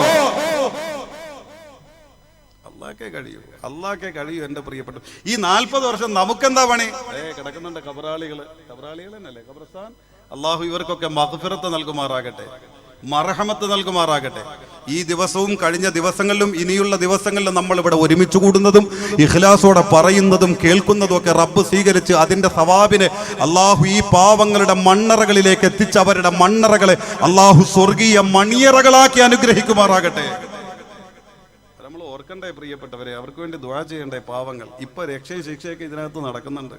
അള്ളാഹ്ക്കേ കഴിയൂ എൻ്റെ പ്രിയപ്പെട്ട. ഈ 40 വർഷം നമുക്കെന്താ പണി? കിടക്കുന്നുണ്ട് കബറാളികൾ തന്നെയല്ലേ ഖബർസ്ഥാൻ. അള്ളാഹു ഇവർക്കൊക്കെ മഗ്ഫിറത്ത് നൽകുമാറാകട്ടെ, മർഹമത്ത് നൽകുമാറാകട്ടെ. ഈ ദിവസവും കഴിഞ്ഞ ദിവസങ്ങളിലും ഇനിയുള്ള ദിവസങ്ങളിലും നമ്മൾ ഇവിടെ ഒരുമിച്ച് കൂടുന്നതും ഇഖ്ലാസോടെ പറയുന്നതും കേൾക്കുന്നതും ഒക്കെ റബ്ബ് സ്വീകരിച്ച് അതിൻ്റെ സവാബിനെ അള്ളാഹു ഈ പാവങ്ങളുടെ മണ്ണറകളിലേക്ക് എത്തിച്ച് അവരുടെ മണ്ണറകളെ അള്ളാഹു സ്വർഗീയ മണിയറകളാക്കി അനുഗ്രഹിക്കുമാറാകട്ടെ. നമ്മൾ ഓർക്കണ്ടേ പ്രിയപ്പെട്ടവരെ, അവർക്ക് വേണ്ടി ദുആ ചെയ്യണ്ടേ പാവങ്ങൾ. ഇപ്പൊ രക്ഷയും ശിക്ഷയൊക്കെ ഇതിനകത്ത് നടക്കുന്നുണ്ട്.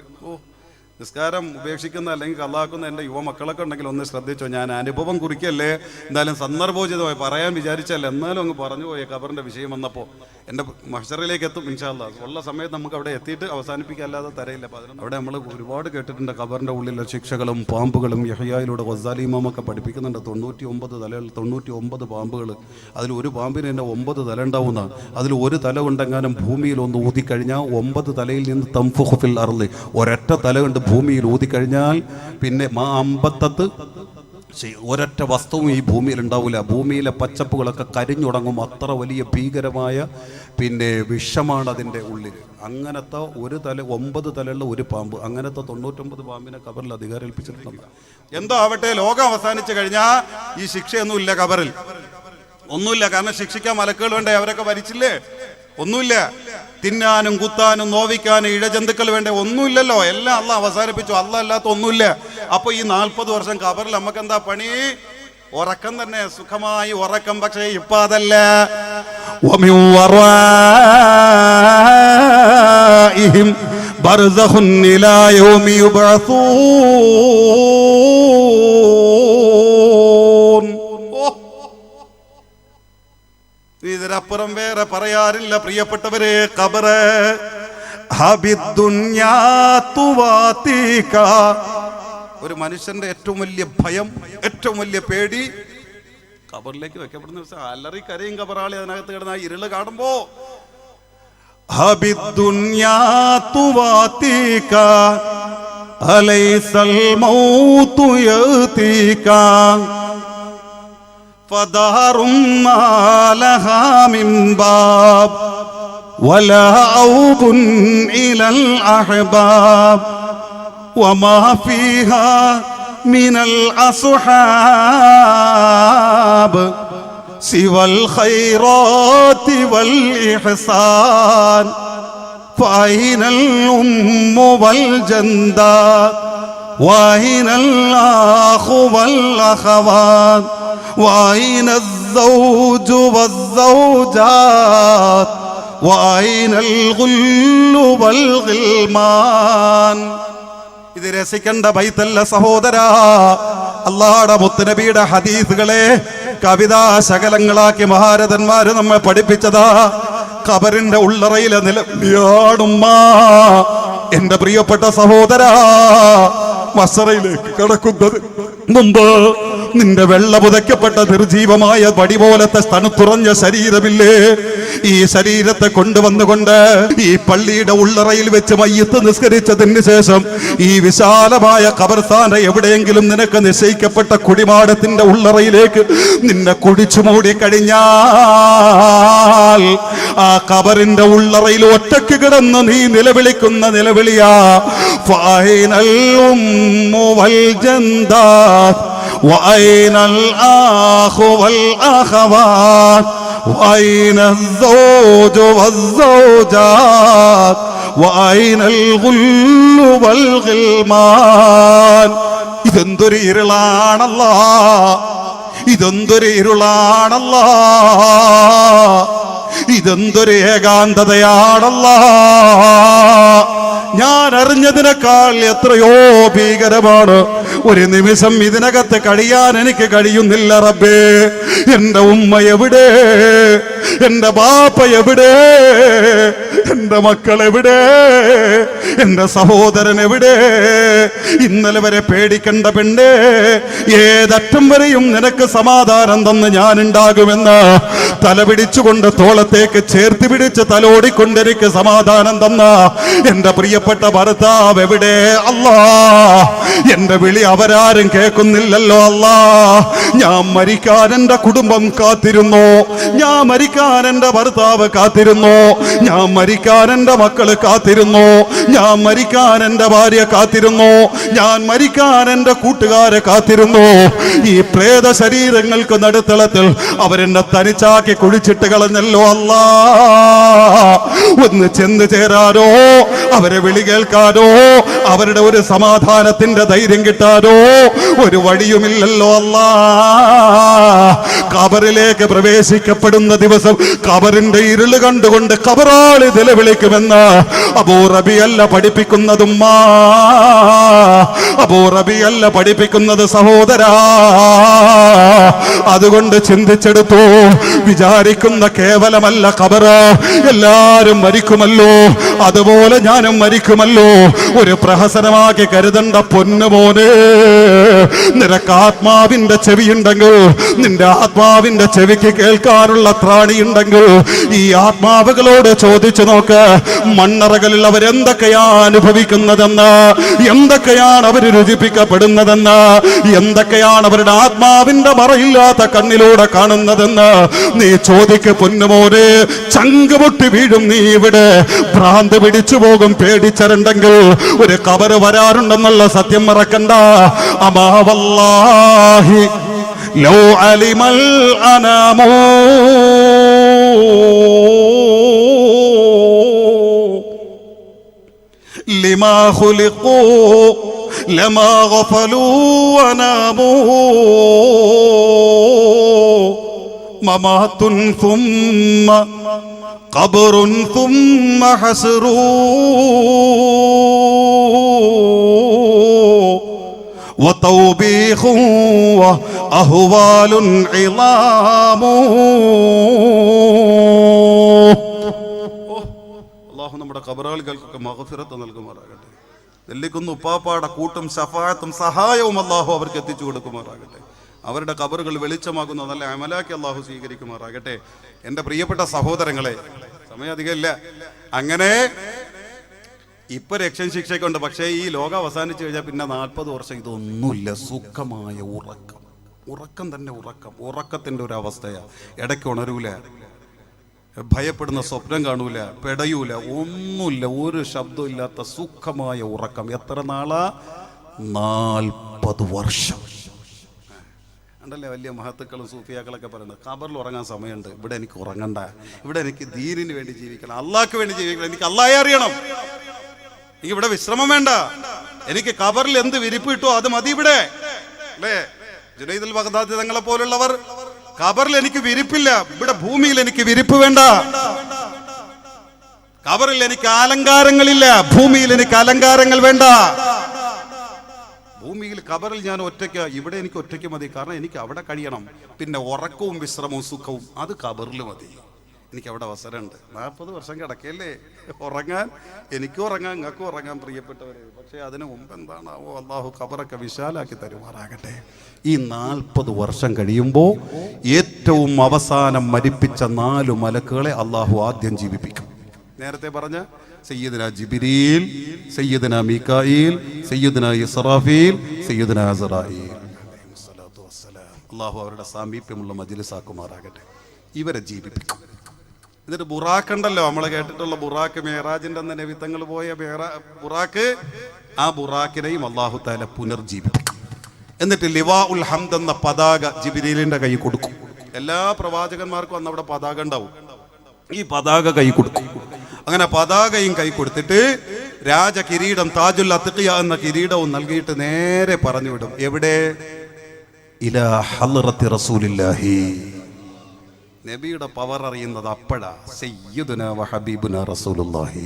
നിസ്കാരം ഉപേക്ഷിക്കുന്ന അല്ലെങ്കിൽ കള്ളാക്കുന്ന എൻ്റെ യുവമക്കളൊക്കെ ഉണ്ടെങ്കിൽ ഒന്ന് ശ്രദ്ധിച്ചോ. ഞാൻ അനുഭവം കുറിക്കല്ലേ, എന്തായാലും സന്ദർഭോചിതമായി പറയാൻ വിചാരിച്ചല്ല, എന്നാലും അങ്ങ് പറഞ്ഞു പോയ ഖബറിൻ്റെ വിഷയം വന്നപ്പോൾ എൻ്റെ മഹ്ശറിലേക്ക് എത്തും ഇൻഷാ അല്ലാഹ്. ഉള്ള സമയത്ത് നമുക്ക് അവിടെ എത്തിയിട്ട് അവസാനിപ്പിക്കാല്ലാതെ തരയില്ല. അവിടെ നമ്മൾ ഒരുപാട് കേട്ടിട്ടുണ്ട് ഖബറിൻ്റെ ഉള്ളിലെ ശിക്ഷകളും പാമ്പുകളും. യഹ്യായിലൂടെ ഗസാലി ഇമാമൊക്കെ പഠിപ്പിക്കുന്നുണ്ട്. 99 തലകൾ, 99 പാമ്പുകൾ. അതിൽ ഒരു പാമ്പിന് തന്നെ 9 തല ഉണ്ടാവുന്ന, അതിൽ ഒരു തല കൊണ്ടെങ്ങാനും ഭൂമിയിൽ ഒന്ന് ഊതിക്കഴിഞ്ഞാൽ 9 തലയിൽ നിന്ന് തംഫുഖു ഫിൽ അർള്, ഒരൊറ്റ തല കൊണ്ട് ഭൂമിയിൽ ഊതിക്കഴിഞ്ഞാൽ പിന്നെ 50 ഒരൊറ്റ വസ്തുവും ഈ ഭൂമിയിൽ ഉണ്ടാവില്ല. ഭൂമിയിലെ പച്ചപ്പുകളൊക്കെ കരിഞ്ഞുടങ്ങും. അത്ര വലിയ ഭീകരമായ പിന്നെ വിഷമാണ് അതിൻ്റെ ഉള്ളിൽ. അങ്ങനത്തെ ഒരു തല, 9 തലയുള്ള ഒരു പാമ്പ്, അങ്ങനത്തെ 99 പാമ്പിനെ ഖബറിൽ അധികാരം ഏൽപ്പിച്ചിട്ടുണ്ട്. എന്തോ ആവട്ടെ, ലോകം അവസാനിച്ചു കഴിഞ്ഞാൽ ഈ ശിക്ഷയൊന്നുമില്ല ഖബറിൽ, ഒന്നുമില്ല. കാരണം ശിക്ഷിക്കാൻ മലക്കുകൾ വേണ്ടേ? അവരൊക്കെ ഭരിച്ചില്ലേ? ഒന്നുമില്ല. തിന്നാനും കുത്താനും നോവിക്കാനും ഇഴജന്തുക്കൾ വേണ്ടേ? ഒന്നുമില്ലല്ലോ. എല്ലാം അള്ളാഹ് അവസാനിപ്പിച്ചു. അള്ളാഹ് അല്ലാത്ത ഒന്നുമില്ല. അപ്പൊ ഈ 40 വർഷം ഖബറിൽ നമുക്ക് എന്താ പണി? ഉറക്കം തന്നെ, സുഖമായി ഉറക്കം. പക്ഷേ ഇപ്പൊ അതല്ല. ബർസഖുൻ ഇലാ യൗമി യുബ്അസൂൻ. ഇതിനപ്പുറം വേറെ പറയാറില്ല പ്രിയപ്പെട്ടവരെ. ഖബറ് ഒരു മനുഷ്യന്റെ ഏറ്റവും വലിയ ഭയം, ഏറ്റവും വലിയ പേടി ഖബറിലേക്ക് വെക്കപ്പെടുന്ന ദിവസം. അലറി കരയും ഖബറാളി അതിനകത്ത് കിടന്ന ആ ഇരുള് കാണുമ്പോ. فدار ما لها من باب ولا عوب إلى الأحباب وما فيها من الأصحاب سوى الخيرات والإحسان فأين الأم والجندات وأين الأخ والأخوات وأين الزوج والزوجات وأين الغل والغلمان. ഇത് രസിക്കേണ്ട ബൈത്തല്ല സഹോദരാ. അല്ലാഹുവിന്റെ മുത്തുനബിയുടെ ഹദീസുകളെ കവിതാ ശകലങ്ങളാക്കി മഹാരഥന്മാര് നമ്മെ പഠിപ്പിച്ചതാ. ഖബറിന്റെ ഉള്ളറയിലെ നിലവിളിയാടുമ്മ. എന്റെ പ്രിയപ്പെട്ട സഹോദരാ, മസ്റയിലേക്ക് കടക്കുന്നത് മുമ്പ് നിന്റെ വെള്ള പുതയ്ക്കപ്പെട്ട നിർജീവമായ വടി പോലത്തെ തണുത്തുറഞ്ഞ ശരീരമില്ലേ? ഈ ശരീരത്തെ കൊണ്ടുവന്നുകൊണ്ട് ഈ പള്ളിയുടെ ഉള്ളറയിൽ വെച്ച് മയ്യത്ത് നിസ്കരിച്ചതിന് ശേഷം ഈ വിശാലമായ ഖബർസ്ഥാന്റെ എവിടെയെങ്കിലും നിനക്ക് നിശ്ചയിക്കപ്പെട്ട കുടിമാടത്തിന്റെ ഉള്ളറയിലേക്ക് നിന്നെ കുടിച്ചു മൂടി കഴിഞ്ഞാൽ ആ ഖബറിന്റെ ഉള്ളറയിൽ ഒറ്റയ്ക്ക് കിടന്ന് നീ നിലവിളിക്കുന്ന നിലവിളിയാ ഫൈനൽ ഉമ്മു വൽ ജന്ദാത്ത് وأين الأخ والأخوات وأين الزوج والزوجات وأين الغل والغلمان. ഇതെന്തൊരു ഇരുളാണല്ലാ, ഇതെന്തൊരു ഇരുളാണല്ലാ, ഇതെന്തൊരു ഏകാന്തതയാണല്ലാ. ഞാൻ അറിഞ്ഞതിനേക്കാൾ എത്രയോ ഭീകരമാണ്. ഒരു നിമിഷം ഇതിനകത്ത് കഴിയാൻ എനിക്ക് കഴിയുന്നില്ല റബ്ബേ. എന്റെ ഉമ്മ എവിടെ? എന്റെ ബാപ്പ എവിടെ? എന്റെ മക്കൾ എവിടെ? എന്റെ സഹോദരൻ എവിടെ? ഇന്നലെ വരെ പേടിക്കണ്ട പെണ്ണേ, ഏതറ്റം വരെയും നിനക്ക് സമാധാനം തന്ന് ഞാൻ ഉണ്ടാകുമെന്ന് തല പിടിച്ചുകൊണ്ട് തോളത്തേക്ക് ചേർത്ത് പിടിച്ച് തലോടിക്കൊണ്ട് എനിക്ക് സമാധാനം തന്ന എന്റെ പ്രിയപ്പെട്ട ഭർത്താവ് എവിടെ? അല്ലാ, എന്റെ വിളി അവരാരും കേൾക്കുന്നില്ലല്ലോ അല്ലാ. ഞാൻ മരിക്കാൻ എന്റെ കുടുംബം കാത്തിരുന്നു, ഞാൻ മരിക്കാൻ എന്റെ ഭർത്താവ് കാത്തിരുന്നു, ഞാൻ മരിക്കാൻ എന്റെ മക്കള് കാത്തിരുന്നു, ഞാൻ മരിക്കാൻ എന്റെ ഭാര്യ കാത്തിരുന്നു, ഞാൻ മരിക്കാൻ എന്റെ കൂട്ടുകാരെ കാത്തിരുന്നു. ഈ പ്രേത ശരീരങ്ങൾക്ക് നടുത്തളത്തിൽ അവരെന്നെ തനിച്ചാക്കി കുഴിച്ചിട്ട് കളഞ്ഞല്ലോ അല്ലാ. ഒന്ന് ചെന്ന് ചേരാനോ, അവരെ വിളി കേൾക്കാനോ, അവരുടെ ഒരു സമാധാനത്തിന്റെ ധൈര്യം കിട്ടാനോ ഒരു വഴിയുമില്ലല്ലോ അല്ലാ. ഖബറിലേക്ക് പ്രവേശിക്കപ്പെടുന്ന ദിവസം ഖബറിന്റെ ഇരുള് കണ്ടുകൊണ്ട് ഖബറാളി നിലവിളിക്കുമെന്ന് അബൂ റബിയല്ല പഠിപ്പിക്കുന്നതും അബൂ റബിയല്ല പഠിപ്പിക്കുന്നത് സഹോദരാ. അതുകൊണ്ട് ചിന്തിച്ചെടുത്തു, വിചാരിക്കുന്ന കേവലമല്ല ഖബറ്. എല്ലാരും മരിക്കുമല്ലോ, അതുപോലെ ഞാനും മരിക്കുമല്ലോ. ഒരു പ്രഹസനമാക്കി കരുതണ്ട പൊന്നുമോനെ. നിനക്ക് ആത്മാവിന്റെ ചെവിയുണ്ടെങ്കിൽ, നിന്റെ ആത്മാവിന്റെ ചെവിക്ക് കേൾക്കാനുള്ള ത്രാണിയുണ്ടെങ്കിൽ ഈ ആത്മാവുകളോട് ചോദിച്ചു നോക്ക്, മണ്ണറകളിൽ അവരെന്തൊക്കെയാ അനുഭവിക്കുന്നതെന്ന്, എന്തൊക്കെയാണ് അവർ രുചിപ്പിക്കപ്പെടുന്നതെന്ന്, എന്തൊക്കെയാണ് അവരുടെ ആത്മാവിന്റെ മറയില്ലാത്ത കണ്ണിലൂടെ കാണുന്നതെന്ന് നീ ചോദിക്ക് പൊന്നുമോനെ. ചങ്ക് പൊട്ടി വീഴും നീ ഇവിടെ. ഭ്രാന്ത് പിടിച്ചു പോകും പേടിച്ചരുണ്ടെങ്കിൽ. ഒരു ഖബറ് വരാറുണ്ടെന്നുള്ള സത്യം മറക്കണ്ട. അമാ വല്ലാഹി ലൗ അലിമൽ അനാമോ ലിമാ ഖുലിഖൂ ലമാ ഗഫലൂ വനാമൂ മമാതുൻ സുമ്മ ഖബറുൻ സുമ്മ ഹസ്റൂ വതൗബീഖു വഅഹ്വാലുൻ ഇളാമൂ. അല്ലാഹു നമ്മുടെ ഖബറുകൾക്കൊക്കെ മഗ്ഫിറത്ത് നൽകുമാറാകട്ടെ. നെല്ലിക്കുന്ന് ഉപ്പാപ്പാടെ കൂട്ടും ശഫാഅത്തും സഹായവും അല്ലാഹു അവർക്ക് എത്തിച്ചു കൊടുക്കുമാറാകട്ടെ. അവരുടെ ഖബറുകൾ വെളിച്ചമാകുന്ന നല്ല അമലാക്കി അല്ലാഹു സ്വീകരിക്കുമാറാകട്ടെ. എൻ്റെ പ്രിയപ്പെട്ട സഹോദരങ്ങളെ, സമയം അധികമില്ല. അങ്ങനെ ഇപ്പൊ രക്ഷൻ ശിക്ഷയ്ക്കുണ്ട്. പക്ഷേ ഈ ലോകം അവസാനിച്ചു കഴിഞ്ഞാൽ പിന്നെ 40 വർഷം ഇതൊന്നുമില്ല. സുഖമായ ഉറക്കം, ഉറക്കം തന്നെ ഉറക്കം. ഉറക്കത്തിൻ്റെ ഒരു അവസ്ഥയാണ്. ഇടയ്ക്ക് ഉണരൂല, ഭയപ്പെടുന്ന സ്വപ്നം കാണൂല, പെടയൂല, ഒന്നുമില്ല, ഒരു ശബ്ദമില്ലാത്ത സുഖമായ ഉറക്കം. എത്ര നാളാ? 40 വർഷം. ഉണ്ടല്ലേ വലിയ മഹത്തുക്കളും സൂഫിയാക്കളൊക്കെ പറയുന്നത്, ഖബറിൽ ഉറങ്ങാൻ സമയമുണ്ട്, ഇവിടെ എനിക്ക് ഉറങ്ങണ്ട, ഇവിടെ എനിക്ക് ദീനിന് വേണ്ടി ജീവിക്കണം, അള്ളാഹ്ക്ക് വേണ്ടി ജീവിക്കണം, എനിക്ക് അള്ളാഹയെ അറിയണം, എനിക്ക് ഇവിടെ വിശ്രമം വേണ്ട, എനിക്ക് ഖബറിൽ എന്ത് വിരിപ്പ് കിട്ടോ അത് മതി ഇവിടെ. അല്ലേ? ജുനൈദുൽ ബഗ്ദാദി തങ്ങളെ പോലുള്ളവർ ഖബറിൽ എനിക്ക് വിരിപ്പില്ല, ഇവിടെ ഭൂമിയിൽ എനിക്ക് വിരിപ്പ് വേണ്ട. ഖബറിൽ എനിക്ക് അലങ്കാരങ്ങളില്ല, ഭൂമിയിൽ എനിക്ക് അലങ്കാരങ്ങൾ വേണ്ട. ഭൂമിയിൽ ഖബറിൽ ഞാൻ ഒറ്റയ്ക്ക്, ഇവിടെ എനിക്ക് ഒറ്റയ്ക്ക് മതി. കാരണം എനിക്ക് അവിടെ കഴിയണം. പിന്നെ ഉറക്കവും വിശ്രമവും സുഖവും അത് ഖബറിൽ മതി. എനിക്ക് അവിടെ അവസരമുണ്ട്. 40 വർഷം കിടക്കല്ലേ ഉറങ്ങാൻ. എനിക്കും ഉറങ്ങാൻ, നിങ്ങൾക്കും ഉറങ്ങാൻ പ്രിയപ്പെട്ടവരെ. പക്ഷേ അതിന് മുമ്പ് എന്താണാവോ അള്ളാഹു ഖബറൊക്കെ വിശാലാക്കി തരുമാറാകട്ടെ. ഈ 40 വർഷം കഴിയുമ്പോൾ ഏറ്റവും അവസാനം മരിപ്പിച്ച 4 മലക്കുകളെ അള്ളാഹു ആദ്യം ജീവിപ്പിക്കും. നേരത്തെ പറഞ്ഞ സയ്യിദുന ജിബ്രീൽ, സയ്യിദുന മീകായിൽ, സയ്യിദുന ഇസ്രാഫീൽ, സയ്യിദുന അസ്റായീൽ. അള്ളാഹു അവരുടെ സാമീപ്യമുള്ള മജ്ലിസാക്കുമാറാകട്ടെ. ഇവരെ ജീവിപ്പിക്കും. എന്നിട്ട് ബുറാഖുണ്ടല്ലോ, നമ്മൾ കേട്ടിട്ടുള്ള ബുറാഖ്, മേറാജിന്റെ അന്ന് നബിത്തങ്ങൾ പോയ ബുറാഖ്, ആ ബുറാഖിനെയും അള്ളാഹു തആല പുനർജീവിപ്പിക്കും. എന്നിട്ട് ലിവാ ഉൽ ഹംദ് എന്ന പതാക ജിബ്രീലിന്റെ കൈ കൊടുക്കും. എല്ലാ പ്രവാചകന്മാർക്കും അന്ന് അവിടെ പതാക ഉണ്ടാവും. ഈ പതാക കൈ കൊടുക്കും. അങ്ങനെ പതാകയും കൈ കൊടുത്തിട്ട് രാജ കിരീടം, താജുൽ അത്ഖിയ എന്ന കിരീടവും നൽകിയിട്ട് നേരെ പറഞ്ഞു വിടും. എവിടെ? ഇലാ ഹളറത്തി റസൂലില്ലാഹി. നബിയുടെ പവർ അറിയുന്നത് അപ്പോഴാ. സയ്യിദുനാ വ ഹബീബുനാ റസൂലുള്ളാഹി.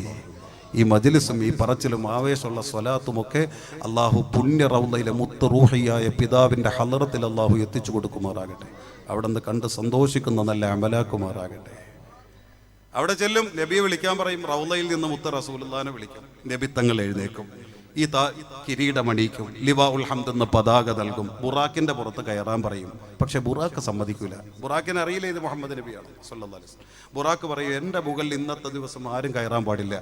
ഈ മജ്ലിസും ഈ പറച്ചിലും ആവേശമുള്ള സ്വലാത്തുമൊക്കെ അള്ളാഹു പുണ്യ റൗളയിലെ മുത്ത് റൂഹിയായ പിതാവിൻ്റെ ഹളറത്തിൽ അള്ളാഹു എത്തിച്ചു കൊടുക്കുമാറാകട്ടെ. അവിടെ നിന്ന് കണ്ട് സന്തോഷിക്കുന്ന നല്ല അമലാക്കുമാറാകട്ടെ. അവിടെ ചെല്ലും, നബിയെ വിളിക്കാൻ പറയും, റൗളയിൽ നിന്ന് മുത്ത് റസൂലുള്ളാഹിനെ വിളിക്കും, നബി തങ്ങൾ എഴുന്നേക്കും, ഈ കിരീടമണിക്കും, ലിവാ ഉൽ ഹംദ് എന്ന പതാക നൽകും, ബുറാക്കിന്റെ പുറത്ത് കയറാൻ പറയും. പക്ഷെ ബുറാക്ക് സമ്മതിക്കൂല. ബുറാക്കിന് അറിയില്ല ഇത് മുഹമ്മദ് നബിയാണ് സല്ലല്ലാഹു അലൈഹി വസല്ലം. ബുറാക്ക് പറയും, എൻ്റെ മുകളിൽ ഇന്നത്തെ ദിവസം ആരും കയറാൻ പാടില്ല.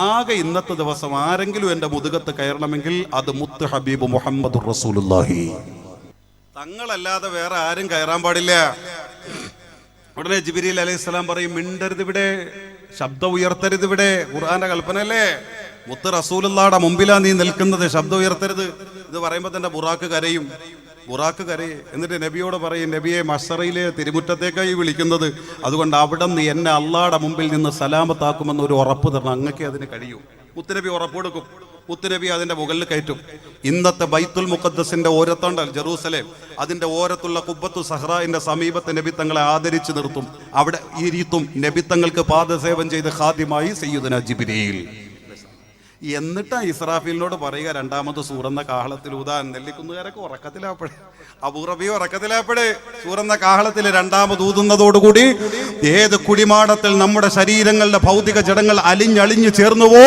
ആകെ ഇന്നത്തെ ദിവസം ആരെങ്കിലും എൻ്റെ മുതുകത്ത് കയറണമെങ്കിൽ അത് മുത്ത് ഹബീബ് മുഹമ്മദുർ റസൂലുള്ളാഹി, തങ്ങളല്ലാതെ വേറെ ആരും കയറാൻ പാടില്ല. ഉടനെ ജിബ്രീൽ അലൈഹിസ്സലാം പറയും, മിണ്ടരുത് ഇവിടെ, ശബ്ദം ഉയർത്തരുത് ഇവിടെ, ഖുർആന്റെ കൽപ്പനയല്ലേ, മുത്ത് റസൂലുള്ളാഹിയുടെ മുമ്പിലാ നീ നിൽക്കുന്നത്, ശബ്ദം ഉയർത്തരുത്. ഇത് പറയുമ്പോൾ തന്നെ ബുറാക്ക് കരയും. എന്നിട്ട് നബിയോട് പറയും, നബിയെ മസ്സറയിലെ തിരുമുറ്റത്തേക്കായി വിളിക്കുന്നത്, അതുകൊണ്ട് അവിടെ നിന്ന് എന്നെ അള്ളാഹുടെ മുമ്പിൽ നിന്ന് സലാമത്താക്കുമെന്ന് ഒരു ഉറപ്പ് തരണം, അങ്ങക്കെ അതിന് കഴിയും. മുത്തുനബി ഉറപ്പ് കൊടുക്കും. മുത്തുനബി അതിന്റെ മുകളിൽ കയറ്റും. ഇന്നത്തെ ബൈത്തുൽ മുഖദ്ദസിന്റെ ഓരത്തുണ്ടൽ ജെറൂസലേം, അതിന്റെ ഓരത്തുള്ള ഖുബ്ബത്തു സഹ്റായിന്റെ സമീപത്ത് നബി തങ്ങളെ ആദരിച്ചു നിർത്തും. അവിടെ ഇരുത്തും. നബി തങ്ങൾക്ക് പാദസേവം ചെയ്ത് ഖാദിമായി സയ്യിദുനാ ജിബ്രീൽ. എന്നിട്ടാ ഇസ്രാഫീലിനോട് പറയുക, രണ്ടാമത് സൂറന്ന കാഹളത്തിൽ ഊതാൻ. നെല്ലിക്കുന്നുകാരൊക്കെ ഉറക്കത്തിലാപ്പഴേ, അബൂറബി ഉറക്കത്തിലാപ്പഴേ. സൂറന്ന കാഹളത്തിൽ രണ്ടാമത് ഊതുന്നതോടുകൂടി ഏത് കുടിമാടത്തിൽ നമ്മുടെ ശരീരങ്ങളുടെ ഭൗതിക ജഡങ്ങൾ അലിഞ്ഞളിഞ്ഞു ചേർന്നുവോ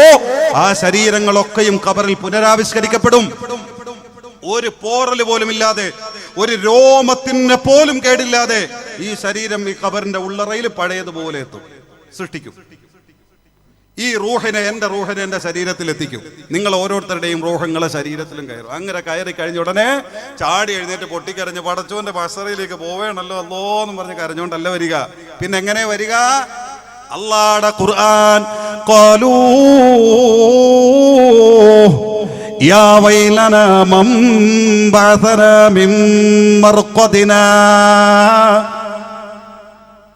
ആ ശരീരങ്ങളൊക്കെയും ഖബറിൽ പുനരാവിഷ്കരിക്കപ്പെടും. ഒരു പോറല് പോലും ഇല്ലാതെ, ഒരു രോമത്തിന് പോലും കേടില്ലാതെ ഈ ശരീരം ഈ ഖബറിന്റെ ഉള്ളറയിൽ പഴയതുപോലെ എത്തും, സൃഷ്ടിക്കും. ഈ റൂഹിനെ, എൻ്റെ റൂഹിനെ എൻ്റെ ശരീരത്തിൽ എത്തിക്കും. നിങ്ങൾ ഓരോരുത്തരുടെയും റൂഹങ്ങളെ ശരീരത്തിലും കയറും. അങ്ങനെ കയറി കഴിഞ്ഞ ഉടനെ ചാടി എഴുന്നേറ്റ് പൊട്ടിക്കരഞ്ഞ് പടച്ചോന്റെ ബസറയിലേക്ക് പോവേണല്ലോ അല്ലോ എന്ന് പറഞ്ഞ് കരഞ്ഞോണ്ടല്ല വരിക. പിന്നെ എങ്ങനെ വരിക? അല്ലാഹുവിന്റെ ഖുർആൻ, ഖാലൂ യാ വൈലനാ മൻ ബഅസനാ മിൻ മർഖദിനാ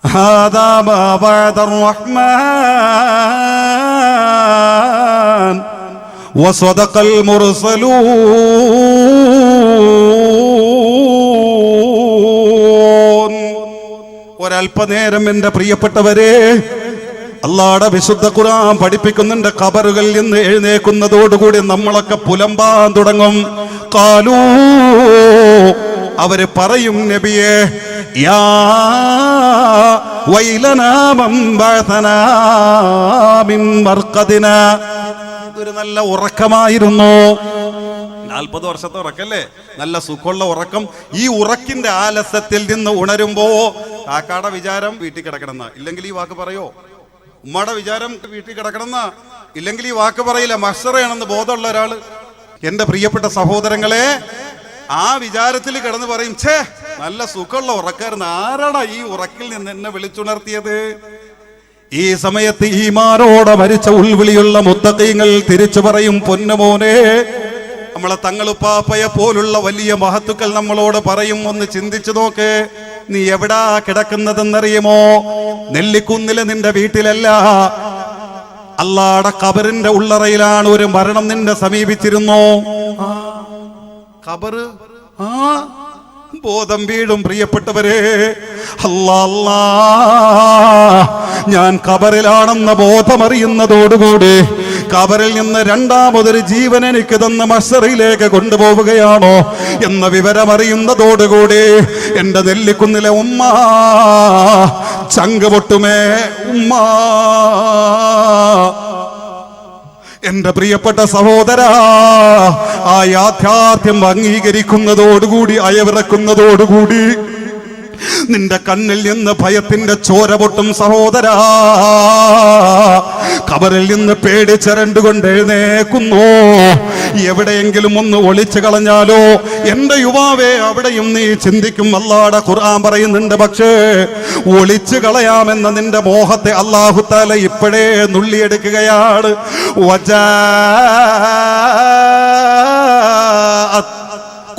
هذا ما بعد الرحمن وصدق المرسلون. ഒരൽപ്പനേരം എൻ്റെ പ്രിയപ്പെട്ടവരെ, അല്ലാഹുവിന്റെ വിശുദ്ധ ഖുർആൻ പഠിപ്പിക്കുന്നുണ്ട്, ഖബറുകളിൽ നിന്ന് എഴുന്നേക്കുന്നതോടുകൂടി നമ്മളൊക്കെ പുലമ്പാൻ തുടങ്ങും. ഖാലൂ, അവര് പറയും, നബിയെ, യാ വൈലനാ മൻ ബഅസനാ മിൻ മർഖദിനാ. ഇതൊരു നല്ല ഉറക്കമായിരുന്നു. 40 വർഷത്തെ ഉറക്കല്ലേ, നല്ല സുഖമുള്ള ഉറക്കം. ഈ ഉറക്കിന്റെ ആലസ്യത്തിൽ നിന്ന് ഉണരുമ്പോ കാക്കാടെ വിചാരം വീട്ടിൽ കിടക്കണമെന്ന, ഇല്ലെങ്കിൽ ഈ വാക്ക് പറയോ? ഉമ്മയുടെ വിചാരം വീട്ടിൽ കിടക്കണമെന്ന, ഇല്ലെങ്കിൽ ഈ വാക്ക് പറയില്ല. മഹ്ശറയാണെന്ന് ബോധമുള്ള ഒരാള്, എന്റെ പ്രിയപ്പെട്ട സഹോദരങ്ങളെ, ആ വിചാരത്തിൽ കിടന്ന് പറയും, ഛേ നല്ല സുഖമുള്ള ഉറക്കായിരുന്നു, ആരാടാ ഈ ഉറക്കിൽ നിന്ന് എന്നെ വിളിച്ചുണർത്തിയത്? ഈ സമയത്ത് ഈമാനോടെ മരിച്ച ഉൾവിളിയുള്ള മുത്തഖീങ്ങൾ തിരിച്ചു പറയും, പൊന്നുമോനെ, നമ്മളെ തങ്ങളുപ്പാപ്പയെ പോലുള്ള വലിയ മഹത്തുക്കൾ നമ്മളോട് പറയും, ഒന്ന് ചിന്തിച്ചു നോക്ക്, നീ എവിടാ കിടക്കുന്നതെന്നറിയുമോ? നെല്ലിക്കുന്നിലെ നിന്റെ വീട്ടിലല്ല, അല്ലാഹുവിന്റെ ഖബറിന്റെ ഉള്ളറയിലാണ്. ഒരു മരണം നിന്നെ സമീപിച്ചിരുന്നോ? ഖബറ്, ബോധം വീടും. പ്രിയപ്പെട്ടവരെ, അല്ലാ, ഞാൻ ഖബറിലാണെന്ന ബോധമറിയുന്നതോടുകൂടി ഖബറിൽ നിന്ന് രണ്ടാമതൊരു ജീവൻ എനിക്ക് തന്ന മഹ്ശറിലേക്ക് കൊണ്ടുപോവുകയാണോ എന്ന വിവരമറിയുന്നതോടുകൂടി എൻ്റെ നെല്ലിക്കുന്നിലെ ഉമ്മ ചങ്ക് പൊട്ടുമേ. ഉമ്മ, എന്റെ പ്രിയപ്പെട്ട സഹോദരാ, ആ യാഥാർത്ഥ്യം അംഗീകരിക്കുന്നതോടുകൂടി, അയവിറക്കുന്നതോടുകൂടി നിന്റെ കണ്ണിൽ നിന്ന് ഭയത്തിന്റെ ചോര പൊട്ടും സഹോദരാ. ഖബറിൽ നിന്ന് പേടിച്ചരണ്ടുകൊണ്ട് എഴുന്നേക്കുന്നു. എവിടെയെങ്കിലും ഒന്ന് ഒളിച്ചു കളഞ്ഞാലോ? എന്റെ യുവാവേ, അവിടെയും നീ ചിന്തിക്കും. അല്ലാഹുവിന്റെ ഖുർആൻ പറയുന്നുണ്ട്, പക്ഷേ ഒളിച്ചു കളയാമെന്ന നിന്റെ മോഹത്തെ അല്ലാഹു തആല ഇപ്പോഴേ നുള്ളിയെടുക്കുകയാണ്.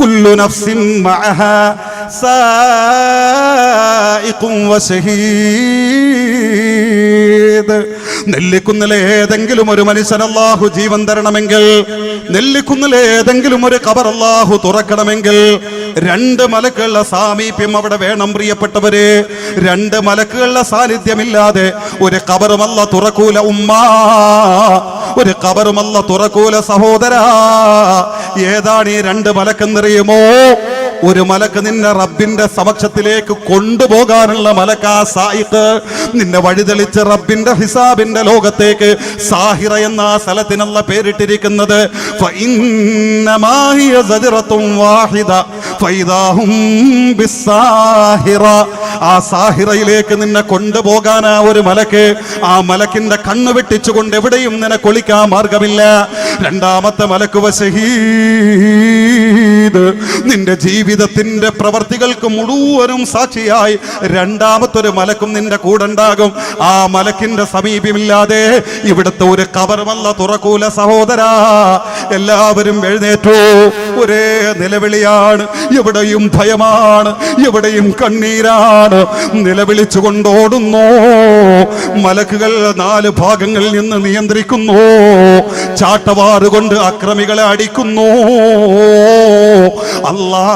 കുല്ലു നഫ്സിൻ മഅഹാ സായിഖുൻ വശഹീദ്. നെല്ലിക്കുന്നിലെ ഏതെങ്കിലും ഒരു മനുഷ്യൻ അല്ലാഹു ജീവൻ തരണമെങ്കിൽ, നെല്ലിക്കുന്നിലെ ഏതെങ്കിലും ഒരു ഖബർ അല്ലാഹു തുറക്കണമെങ്കിൽ 2 മലക്കുകളുടെ സാമീപ്യം അവിടെ വേണം. പ്രിയപ്പെട്ടവരെ, 2 മലക്കുകളുടെ സാന്നിധ്യമില്ലാതെ ഒരു ഖബറും അല്ലാഹു തുറക്കൂല. ഉമ്മ, ഒരു ഖബറുമല്ല തുറക്കൂല സഹോദരാ. ഏതാണ് ഈ രണ്ട് മലക്കെന്നറിയുമോ? ഒരു മലക്ക് നിന്നെ റബ്ബിന്റെ സമക്ഷത്തിലേക്ക് കൊണ്ടുപോകാനുള്ള മലക്കാ സായിഖ്. നിന്നെ വഴിതെളിച്ച് റബ്ബിന്റെ ഹിസാബിന്റെ ലോകത്തേക്ക് സാഹിറ എന്ന ആ സ്ഥലത്തിനുള്ള പേരിട്ടിരിക്കുന്നത്. ഫഇന്നമാ ഹിയ സജ്റത്തുൻ വാഹിദ ഫൈദാഹും ബിസ്സാഹിറ. ആ സാഹിറയിലേക്ക് നിന്നെ കൊണ്ടുപോകാനാ ഒരു മലക്ക്. ആ മലക്കിന്റെ കണ്ണു വെട്ടിച്ചുകൊണ്ട് എവിടെയും നിന്നെ കൊളിക്കാൻ മാർഗമില്ല. രണ്ടാമത്തെ മലക്ക് വശഹീദ്. നിന്റെ ജീവിതത്തിന്റെ പ്രവർത്തികൾക്ക് മുഴുവനും സാക്ഷിയായി രണ്ടാമത്തൊരു മലക്കും നിന്റെ കൂടെ ഉണ്ടാകും. ആ മലക്കിന്റെ സമീപമില്ലാതെ ഇവിടുത്തെ ഒരു ഖബറുമല്ല തുറക്കൂല സഹോദരാ. എല്ലാവരും എഴുന്നേറ്റു. ഒരേ നിലവിളിയാണ്. എവിടെയും ഭയമാണ്, എവിടെയും കണ്ണീരാണ്. നിലവിളിച്ചു കൊണ്ടോടുന്നു. മലക്കുകൾ 4 ഭാഗങ്ങളിൽ നിന്ന് നിയന്ത്രിക്കുന്നു. ചാട്ടവാറുകൊണ്ട് അക്രമികളെ അടിക്കുന്നു. അല്ലാ,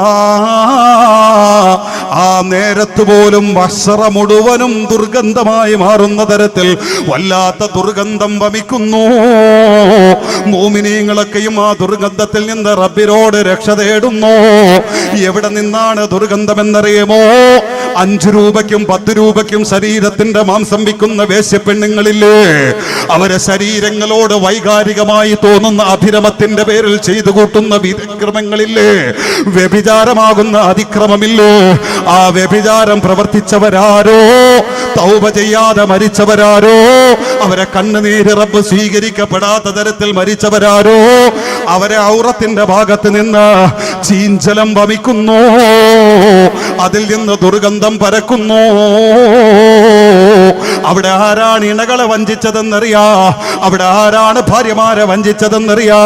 ആ നേരത്ത് പോലും മഹ്ശറ മുഴുവനും ദുർഗന്ധമായി മാറുന്ന തരത്തിൽ വല്ലാത്ത ദുർഗന്ധം വമിക്കുന്നു. മോമിനീങ്ങളൊക്കെയും ആ ദുർഗന്ധത്തിൽ നിന്ന് റബ്ബിനോട് രക്ഷ തേടുന്നു. എവിടെ നിന്നാണ് ദുർഗന്ധമെന്നറിയുമോ? 5 രൂപയ്ക്കും 10 രൂപയ്ക്കും ശരീരത്തിന്റെ മാംസം വിൽക്കുന്ന വേശ്യപ്പെണ്ണുങ്ങളില്ലേ, അവരെ ശരീരങ്ങളോട് വൈകാരികമായി തോന്നുന്ന അഭിരമത്തിന്റെ പേരിൽ ചെയ്തു കൂട്ടുന്ന വിക്രമങ്ങളില്ലേ, വ്യഭിചാരമാകുന്ന അതിക്രമമില്ലേ, ആ വ്യഭിചാരം പ്രവർത്തിച്ചവരാരോ, തൗബ ചെയ്യാതെ മരിച്ചവരാരോ, അവരെ കണ്ണുനീര് റബ്ബ് സ്വീകരിക്കപ്പെടാത്ത തരത്തിൽ മരിച്ചവരാരോ, അവരെ ഔറത്തിന്റെ ഭാഗത്ത് നിന്ന് ചീഞ്ചലം വമിക്കുന്നു. അതിൽ നിന്ന് ദുർഗന്ധം പരക്കുന്നു. അവിടെ ആരാണ് ഇണകളെ വഞ്ചിച്ചതെന്നറിയാ, അവിടെ ആരാണ് ഭാര്യമാരെ വഞ്ചിച്ചതെന്നറിയാ,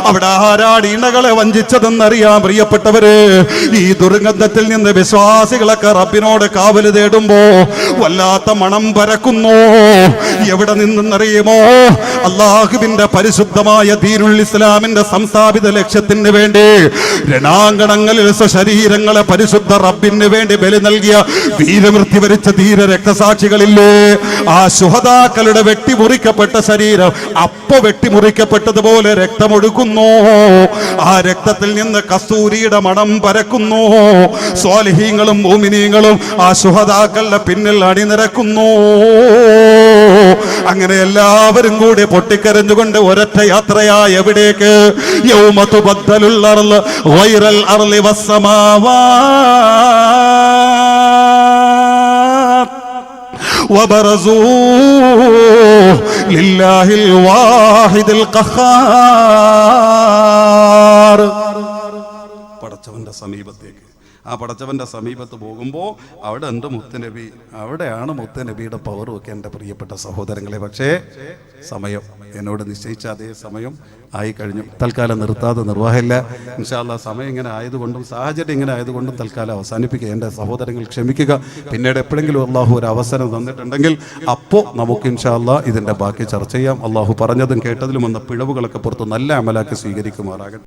അവിടെ ആരാണ് ഇണകളെ വഞ്ചിച്ചതെന്നറിയാ. പ്രിയപ്പെട്ടവര്, ഈ ദുർഗന്ധത്തിൽ നിന്ന് വിശ്വാസികളൊക്കെ റബ്ബിനോട് കാവല് തേടുമ്പോ വല്ലാത്ത മണം പരക്കുന്നു. എവിടെ നിന്നെന്നറിയുമോ? അള്ളാഹുവിന്റെ പരിശുദ്ധമായ ദീനുൽ ഇസ്ലാമിന്റെ സംസ്ഥാപിത ലക്ഷ്യത്തിന് വേണ്ടി രണാങ്കണങ്ങളിൽ ശരീരങ്ങളെ പരിശുദ്ധ റബ്ബിന് വേണ്ടി ബലി നൽകിയ വീരമൃത്യു വരിച്ച ധീര രക്തസാക്ഷികളില്ലേ, ആ ശുഹദാക്കളുടെ വെട്ടിമുറിക്കപ്പെട്ട ശരീരം അപ്പൊ വെട്ടിമുറിക്കപ്പെട്ടതുപോലെ രക്തമൊഴുക്കുന്നു. ആ രക്തത്തിൽ നിന്ന് കസ്തൂരിയുടെ മണം പരക്കുന്നു. സ്വാലിഹീങ്ങളും മുഅ്മിനീങ്ങളും ആ ശുഹദാക്കളുടെ പിന്നിൽ അണിനിരക്കുന്നു. അങ്ങനെ എല്ലാവരും കൂടി പൊട്ടിക്കരഞ്ഞുകൊണ്ട് ഒരൊറ്റ യാത്രയായ എവിടേക്ക്? യൗമ തുബദ്ദലുൽ അർള് ഗൈറൽ അർളി വസ്സമാവാത് വബറസൂ ലില്ലാഹിൽ വാഹിദിൽ ഖഹാർ. പടച്ചവന്റെ സമീപത്തേക്ക്, ആ പടച്ചവന്റെ സമീപത്ത് പോകുമ്പോൾ അവിടെ ഉണ്ട് മുത്തുനബി. അവിടെയാണ് മുത്തുനബിയുടെ പവറും ഒക്കെ എൻ്റെ പ്രിയപ്പെട്ട സഹോദരങ്ങളെ. പക്ഷേ സമയം എന്നോട് നിശ്ചയിച്ച അതേ സമയം ആയി കഴിഞ്ഞു. തൽക്കാലം നിർത്താതെ നിർവാഹമില്ല. ഇൻഷാ അല്ലാഹ് സമയം ഇങ്ങനെ ആയതുകൊണ്ടും സാഹചര്യം ഇങ്ങനെ ആയതുകൊണ്ടും തൽക്കാലം അവസാനിപ്പിക്കുക. എൻ്റെ സഹോദരങ്ങൾ ക്ഷമിക്കുക. പിന്നീട് എപ്പോഴെങ്കിലും അള്ളാഹു ഒരു അവസരം തന്നിട്ടുണ്ടെങ്കിൽ അപ്പോൾ നമുക്ക് ഇൻഷാ അല്ലാഹ് ഇതിൻ്റെ ബാക്കി ചർച്ച ചെയ്യാം. അള്ളാഹു പറഞ്ഞതും കേട്ടതിലും വന്ന പിഴവുകളൊക്കെ പുറത്ത് നല്ല അമലാക്കി സ്വീകരിക്കുമാറാകട്ടെ.